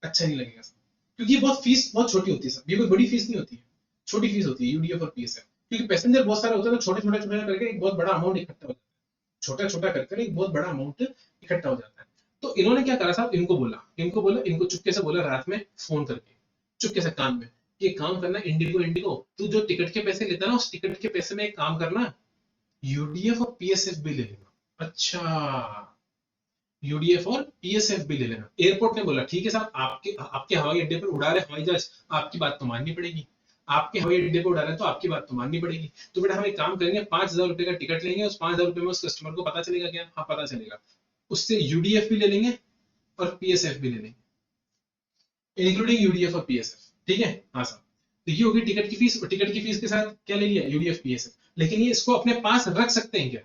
Speaker 1: अच्छा नहीं लगेगा सर, क्योंकि बहुत फीस बहुत छोटी होती है सर, ये कोई बड़ी फीस नहीं होती है, छोटी फीस होती है यूडीएफ और पीएसएफ। क्योंकि पैसेंजर बहुत सारे होते हैं, तो छोटे छोटे छोटे करके एक बहुत बड़ा अमाउंट इकट्ठा हो जाता है, छोटा छोटा करके एक बहुत बड़ा अमाउंट इकट्ठा हो जाता है। तो इन्होंने क्या करा साहब, इनको चुपके से बोला रात में फोन करके, चुपके से कान में, ये काम करना, इंडिगो इंडिगो तू जो टिकट के पैसे लेता ना, उस टिकट के पैसे में एक काम करना, यूडीएफ और पीएसएफ भी ले लेना। अच्छा, यूडीएफ और पीएसएफ भी ले लेना। एयरपोर्ट ने बोला ठीक है साहब, आपके आपके हवाई अड्डे पर उड़ा रहे हवाई जहाज, आपकी बात तो माननी पड़ेगी। आपके हवाई अड्डे पर उड़ा रहे हैं तो आपकी बात तो माननी पड़ेगी। तो बेटा हम एक काम करेंगे, 5,000 रुपए का टिकट लेंगे, उस 5,000 रुपए में उस कस्टमर को पता चलेगा क्या? हाँ पता चलेगा। उससे यूडीएफ भी ले लेंगे और पीएसएफ भी ले लेंगे, इंक्लूडिंग यूडीएफ और पीएसएफ, ठीक है। हाँ साहब, तो ये होगी टिकट की फीस, और टिकट की फीस के साथ क्या ले लिया? UDF PSF. लेकिन ये इसको अपने पास रख सकते हैं क्या?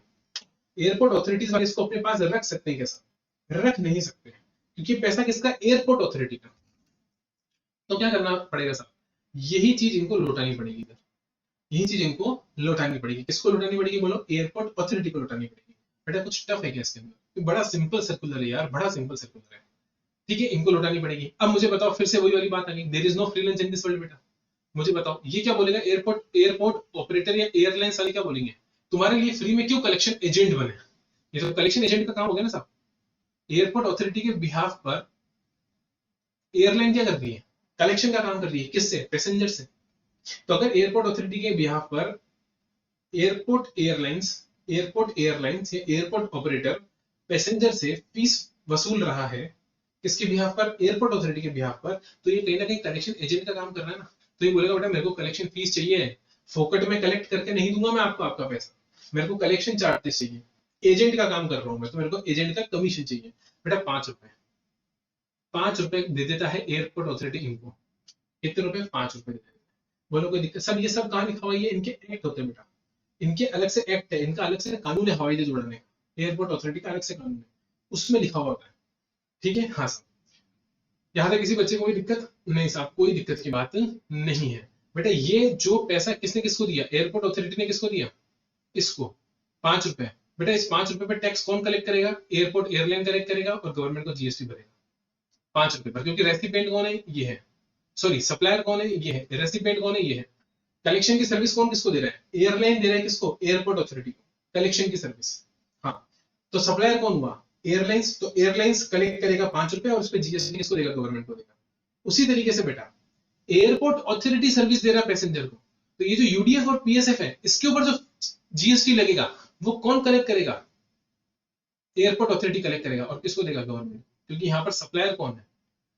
Speaker 1: एयरपोर्ट ऑथोरिटीज वाले इसको अपने पास रख सकते हैं क्या सर? रख नहीं सकते, क्योंकि पैसा किसका? एयरपोर्ट ऑथोरिटी का। तो क्या करना पड़ेगा सर? यही चीज इनको लौटानी पड़ेगी इधर, यही चीज इनको लौटानी पड़ेगी। किसको लौटानी पड़ेगी बोलो? एयरपोर्ट ऑथोरिटी को लौटानी पड़ेगी। बेटा कुछ टफ है क्या इसके अंदर? बड़ा सिंपल सर्कुलर है यार, बड़ा सिंपल सर्कुलर है, ठीक है। इनको लौटानी पड़ेगी। अब मुझे बताओ, फिर से वही वाली बात आ गई, there is no free lunch in this world. बेटा मुझे बताओ, ये क्या बोलेगा? एयरपोर्ट एयरपोर्ट ऑपरेटर या एयरलाइंस वाले क्या बोलेंगे? तुम्हारे लिए फ्री में क्यों कलेक्शन एजेंट बने? ये तो कलेक्शन एजेंट का काम हो गया ना साहब। एयरपोर्ट अथॉरिटी के बिहाफ पर एयरलाइन क्या करती है? कलेक्शन का काम कर रही है किससे? पैसेंजर से। तो अगर एयरपोर्ट अथॉरिटी के बिहाफ पर एयरपोर्ट एयरलाइंस या एयरपोर्ट ऑपरेटर पैसेंजर से फीस वसूल रहा है किसके बिहाफ पर? एयरपोर्ट अथॉरिटी के बिहाफ पर, तो ये कहीं ना कहीं कलेक्शन एजेंट का काम कर रहा है ना। तो ये बोलेगा बेटा मेरे को कलेक्शन फीस चाहिए, फोकट में कलेक्ट करके नहीं दूंगा मैं आपको आपका पैसा, मेरे को कलेक्शन चार्जेस चाहिए, एजेंट का काम कर रहा हूं मैं, तो मेरे को एजेंट का कमीशन चाहिए। बेटा 5 रुपए, 5 रुपए दे देता है एयरपोर्ट अथॉरिटी इनको। कितने रुपए? 5 रुपए दे देता है। बोलो कोई दिक्कत? सब ये सब कहाँ लिखा हुआ है? ये इनके एक्ट होते हैं बेटा, इनके अलग से एक्ट है, इनका अलग से कानून है हवाई जहाज उड़ाने का, एयरपोर्ट अथॉरिटी का अलग से कानून है, उसमें लिखा हुआ है। ठीक है हाँ सर, यहाँ तक किसी बच्चे को कोई दिक्कत नहीं साहब? कोई दिक्कत की बात नहीं है बेटा। ये जो पैसा किसने किसको दिया? एयरपोर्ट अथॉरिटी ने किसको दिया? इसको 5 रुपए। बेटा इस 5 रुपए पे टैक्स कौन कलेक्ट करेगा? एयरपोर्ट एयरलाइन कलेक्ट करेगा और गवर्नमेंट को जीएसटी भरेगा 5 रुपए पर, क्योंकि रेसिपिएंट कौन है? ये है, सॉरी सप्लायर कौन है? ये है। रेसिपिएंट कौन है? ये है। कलेक्शन की सर्विस कौन किसको दे रहा है? एयरलाइन दे रहा है किसको? एयरपोर्ट अथॉरिटी को कलेक्शन की सर्विस। हाँ, तो सप्लायर कौन हुआ? एयरलाइंस। तो एयरलाइंस कलेक्ट करेगा 5 रुपए और उस पर जीएसटी किसको देगा? गवर्नमेंट को देगा। उसी तरीके से बेटा एयरपोर्ट अथॉरिटी सर्विस दे रहा है पैसेंजर को, तो ये जो यूडीएफ और पीएसएफ है इसके ऊपर जो जीएसटी लगेगा वो कौन कलेक्ट करेगा? एयरपोर्ट अथॉरिटी कलेक्ट करेगा। और किसको देगा? गवर्नमेंट, क्योंकि यहाँ पर सप्लायर कौन है?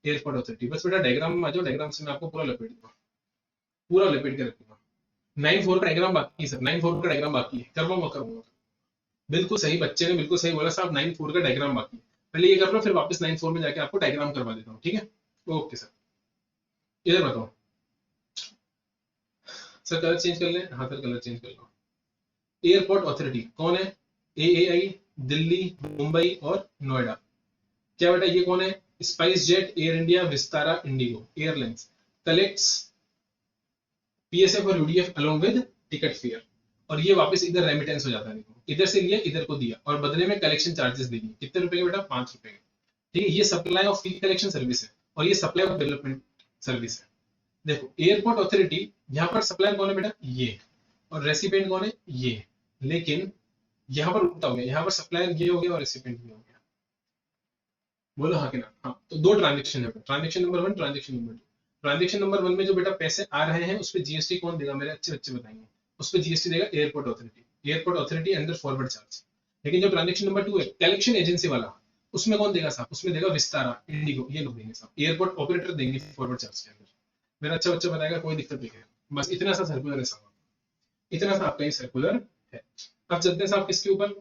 Speaker 1: Airport authority. बस बेटा डायग्राम में आ जाओ, डायग्राम से मैं आपको पूरा लपेट दूंगा, पूरा लपेट के रखूंगा। 9-4 का डायग्राम बाकी है सर, 9-4 का डायग्राम बाकी है, करूंगा। बिल्कुल सही, बच्चे ने बिल्कुल सही बोला साहब, 9-4 का डायग्राम बाकी है। पहले ये कर लो, फिर वापस 9-4 में जाके आपको डायग्राम करवा देता हूँ, ठीक है? ओके सर, इधर बताओ सर, कलर चेंज कर लें? हाँ सर कलर चेंज कर लो। एयरपोर्ट अथॉरिटी कौन है? एएआई, दिल्ली, मुंबई और नोएडा। क्या बेटा ये कौन है? SpiceJet, Air India, Vistara, IndiGo airlines collects PSF और UDF along with ticket fare. और ये वापस इधर रेमिटेंस हो जाता है, देखो इधर से लिया इधर को दिया और बदले में कलेक्शन चार्जेस दे दिए। कितने रुपए के बेटा? 5 रुपए के। ठीक है, ये supply of fee collection service है और ये सप्लाई ऑफ डेवलपमेंट सर्विस है। देखो एयरपोर्ट अथॉरिटी, यहाँ पर सप्लायर कौन है बेटा? ये, और रेसिपिएंट कौन है? ये। लेकिन यहाँ पर उल्टा हो गया, यहाँ पर सप्लायर ये हो गया और रेसिपिएंट ये हो गया। बोलो हाँ कि ना? हाँ, तो दो ट्रांजेक्शन है, transaction number 1, transaction number 2। Transaction number 1 में जो बेटा पैसे आ रहे हैं उस पर जीएसटी कौन देगा? मेरे अच्छे बच्चे बताएंगे। उस पर जीएसटी देगा airport authority, airport authority under forward charge. लेकिन जो ट्रांजेक्शन नंबर 2 है कलेक्शन एजेंसी वाला, उसमें कौन देगा साहब? उसमें देगा विस्तारा, इंडिगो, ये लोग देंगे साहब, एयरपोर्ट ऑपरेटर देंगे फॉरवर्ड चार्ज के अंदर। मेरा अच्छा बच्चा बताएगा, कोई दिक्कत नहीं है। बस इतना सा सर्कुलर है साहब, इतना सा आपका ही सर्कुलर है। अब चलते हैं साहब किसके ऊपर?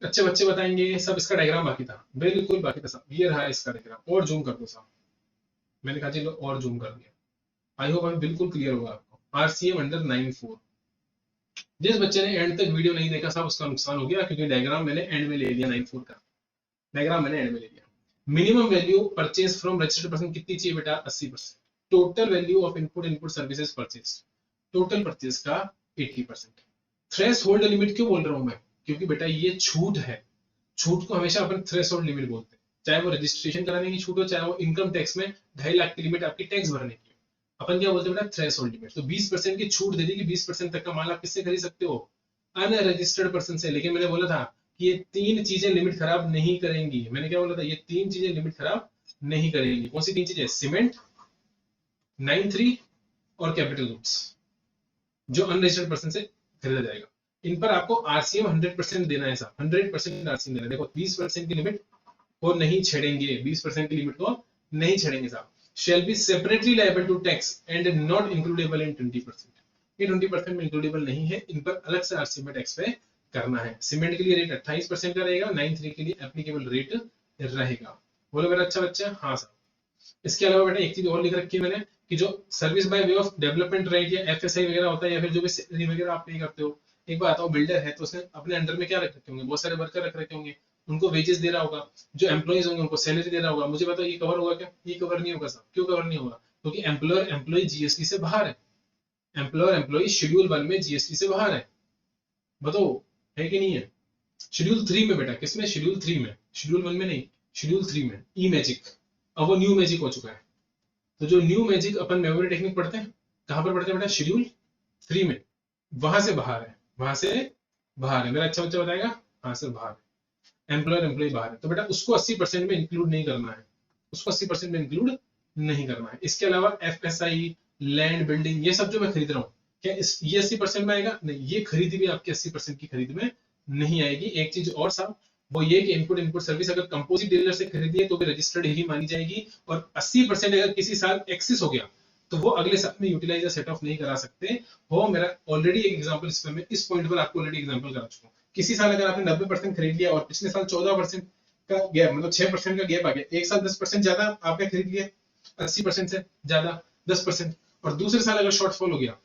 Speaker 1: अच्छे बच्चे बताएंगे सब। इसका डायग्राम बाकी था, बिल्कुल बाकी था साहब, ये रहा इसका डायग्राम। और जूम कर दो साहब, मैंने कहा चलो और जूम कर दिया। आई होप अभी बिल्कुल क्लियर होगा आपको। RCM under 9-4। जिस बच्चे ने एंड तक वीडियो नहीं देखा साहब उसका नुकसान हो गया, क्योंकि डायग्राम मैंने एंड में ले लिया। 9-4 का डायग्राम मैंने एंड में ले लिया। Minimum value purchase from registered person कितनी चाहिए बेटा? 80%। Total value of input services purchase, total purchase का 80%। थ्रेश होल्ड लिमिट क्यों बोल रहा हूं मैं? क्योंकि बेटा ये छूट है, छूट को हमेशा अपन थ्रेश होल्ड लिमिट बोलते हैं। चाहे वो रजिस्ट्रेशन कराने की छूट हो, चाहे वो इनकम टैक्स में 2.5 लाख की लिमिट आपकी टैक्स भरने की, अपन क्या बोलते हैं बेटा? Threshold limit. तो 20% की छूट दे दी कि 20% तक का माल आप किससे खरीद सकते हो? अनरजिस्टर्ड पर्सन से। लेकिन मैंने बोला था कि ये 3 चीजें लिमिट खराब नहीं करेंगी। मैंने क्या बोला था? ये 3 चीजें लिमिट खराब नहीं करेंगी। कौन सी 3 चीजें? सीमेंट, 9(3) और कैपिटल गुड्स, जो अनरजिस्टर्ड पर्सन से खरीदा जाएगा। इन पर आपको आरसीएम 100% देना है साहब, 100% आरसीएम देना है। देखो 20% की लिमिट को नहीं छेड़ेंगे, 20% की लिमिट को नहीं छेड़ेंगे साहब। Shall be separately liable to tax and not includable in 20%। ये 20% में इंक्लूडेबल नहीं है, इन पर अलग से आरसीएम में टैक्स पे करना है। सीमेंट के लिए रेट 28% का रहेगा, 9(3) के लिए एप्लीकेबल रेट रहेगा। बोलो मेरा अच्छा बच्चा? हाँ साहब। इसके अलावा बेटा एक चीज और लिख रखी है मैंने कि जो service by way of development right या एफएसआई वगैरह होता है, या फिर जो भी सैलरी वगैरह आप पे करते हो। एक बात बताओ, बिल्डर है तो उसने अपने अंडर में क्या रख रखे होंगे? बहुत सारे वर्कर रख रखे होंगे, उनको वेजेस दे रहा होगा। जो एम्प्लॉइज होंगे उनको सैलरी दे रहा होगा। मुझे बताओ ये कवर होगा क्या? ये कवर नहीं होगा साहब। क्यों कवर नहीं होगा? क्योंकि एम्प्लॉयर एम्प्लॉय जीएसटी से बाहर है। एम्प्लॉयर एम्प्लॉय शेड्यूल 1 में जीएसटी से बाहर है। बताओ है कि नहीं है? शेड्यूल 3 में बेटा, किसमें? शेड्यूल 3 में, शेड्यूल 1 में नहीं, शेड्यूल 3 में। ई मैजिक, अब वो न्यू मैजिक हो चुका है। तो जो न्यू मैजिक अपन मेमोरी टेक्निक पढ़ते हैं, कहां पर पढ़ते हैं बेटा? शेड्यूल 3 में। वहां से बाहर है, वहां से बाहर है। मेरा अच्छा बच्चा बताएगा, वहां से बाहर है। एम्प्लॉयर एम्प्लॉय बाहर है, तो बेटा उसको 80% में इंक्लूड नहीं करना है, उसको 80% में इंक्लूड नहीं करना है। इसके अलावा FSI, लैंड, बिल्डिंग, ये सब जो मैं खरीद रहा हूँ, क्या ये 80% में आएगा? नहीं, ये खरीद भी आपकी 80% की खरीद में नहीं आएगी। एक चीज और साहब, वो ये कि इनपुट सर्विस अगर कंपोजिट डीलर से खरीदी है तो भी रजिस्टर्ड ही मानी जाएगी, और 80% अगर किसी साल एक्सेस हो गया तो वो अगले साल में यूटिलाइज या सेट ऑफ नहीं करा सकते। वो मेरा ऑलरेडी एक एग्जांपल, इसमें मैं इस पॉइंट पर आपको ऑलरेडी एग्जांपल करा चुका हूँ। किसी साल अगर आपने 90% खरीद लिया और पिछले साल 14% का गैप, मतलब 6% का गैप आ गया, एक साल 10% ज्यादा आपने खरीद लिया, 80% से ज्यादा 10%, और दूसरे साल अगर शॉर्टफॉल हो गया,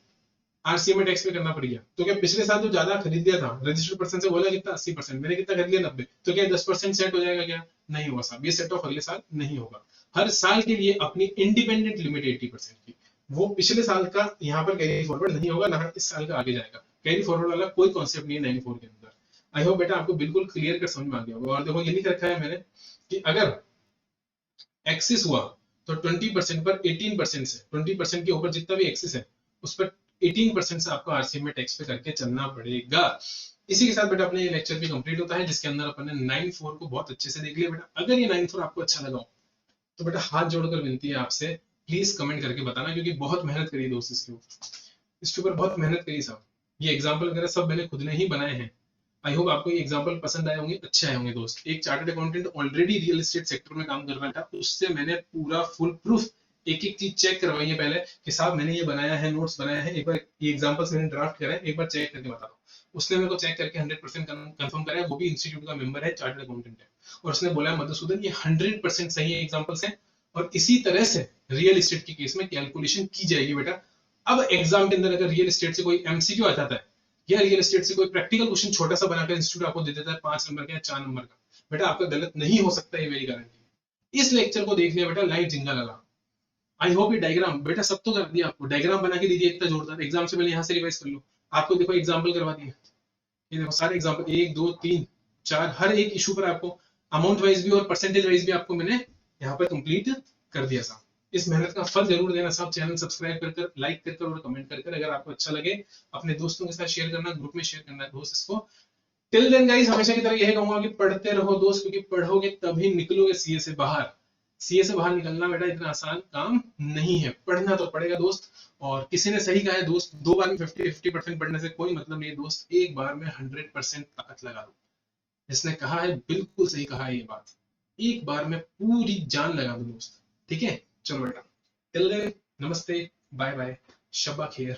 Speaker 1: आरसीए में टैक्स पे करना पड़ गया, तो क्या पिछले साल जो ज्यादा खरीद लिया था रजिस्टर्ड पर्सन से बोला कितना 80%, मैंने कितना खरीद लिया 90, तो क्या 10% सेट हो जाएगा? क्या नहीं होगा साहब, ये सेट ऑफ अगले साल नहीं होगा। हर साल के लिए अपनी इंडिपेंडेंट लिमिट 80% की, वो पिछले साल का यहाँ पर कैरी फॉरवर्ड नहीं होगा, ना इस साल का आगे जाएगा। कैरी फॉरवर्ड वाला कोई कॉन्सेप्ट नहीं है 94 के अंदर। आई होप बेटा आपको बिल्कुल क्लियर कर समझ में आ गया होगा। और देखो ये लिख रखा है मैंने कि अगर एक्सिस हुआ तो 20% पर 18% से, 20% के ऊपर जितना भी एक्सिस है उस पर 18% से आपको आरसीए में टैक्स पे करके चलना पड़ेगा। इसी के साथ बेटा अपने ये लेक्चर भी कंप्लीट होता है, जिसके अंदर अपन ने 94 को बहुत अच्छे से देख लिया बेटा। अगर ये 94 आपको अच्छा लगा हो तो बेटा हाथ जोड़कर विनती है आपसे, प्लीज कमेंट करके बताना, क्योंकि बहुत मेहनत करी दोस्त इसके ऊपर बहुत मेहनत करी साहब। ये एग्जाम्पल वगैरह सब मैंने खुद ने ही बनाए हैं। आई होप आपको ये एग्जांपल पसंद आए होंगे, अच्छे आए होंगे दोस्त। एक chartered accountant already real estate sector में काम कर रहा था, उससे मैंने पूरा फुल प्रूफ एक एक चीज चेक करवाई है पहले कि साहब मैंने ये बनाया है, नोट्स बनाया है, एक बार ये एग्जांपल्स मैंने ड्राफ्ट करा है, एक बार चेक करके बता दो। उसने मेरे को चेक करके 100% कंफर्म करा है, वो भी इंस्टीट्यूट का मेंबर है, चार्टर्ड अकाउंटेंट है, और उसने बोला मधुसूदन ये 100% सही एग्जांपल्स हैं, और इसी तरह से रियल एस्टेट के केस में कैलकुलेशन की जाएगी बेटा। अब एग्जाम के अंदर अगर रियल एस्टेट से कोई एमसीक्यू आ जाता है या रियल एस्टेट से कोई प्रैक्टिकल क्वेश्चन छोटा सा बनाकर इंस्टीट्यूट आपको दे देता है 5 नंबर का या 4 नंबर का, बेटा आपका गलत नहीं हो सकता, ये मेरी गारंटी। इस लेक्चर को देख लिया बेटा, लाइट जिंगा लगा। आई होप ये डायग्राम बेटा सब तो कर दिया आपको, डायग्राम बना के दीजिए इतना जोरदार, एग्जाम से पहले यहाँ से रिवाइज कर लो। आपको देखो एग्जाम्पल करवा दिए, ये देखो सारे एग्जाम्पल 1 2 3 4, हर एक इशू पर आपको अमाउंट वाइज भी और परसेंटेज वाइज भी आपको मैंने यहाँ पर कंप्लीट कर दिया साहब। इस मेहनत का फल जरूर देना साहब। चैनल सब्सक्राइब कर कर, लाइक कर कर और कमेंट कर कर, अगर आपको अच्छा लगे अपने दोस्तों के साथ शेयर करना, ग्रुप में शेयर करना दोस्त इसको। टिल देन गाइस, हमेशा की तरह यही कहूंगा कि पढ़ते रहो दोस्त, क्योंकि पढ़ोगे तभी निकलोगे सीए से बाहर। सीए से बाहर निकलना बेटा इतना आसान काम नहीं है, पढ़ना तो पड़ेगा दोस्त। और किसी ने सही कहा है दोस्त, 2 बार में 50% पढ़ने से कोई मतलब नहीं दोस्त, एक बार में 100% ताकत लगा दो। जिसने कहा है बिल्कुल सही कहा है ये बात, एक बार में पूरी जान लगा दो दोस्त। ठीक है, चलो बेटा, टिल देन नमस्ते, बाय बाय, शब्बा खैर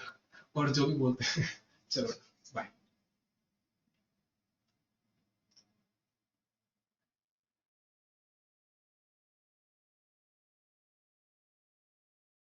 Speaker 1: और जो भी बोलते हैं चलो।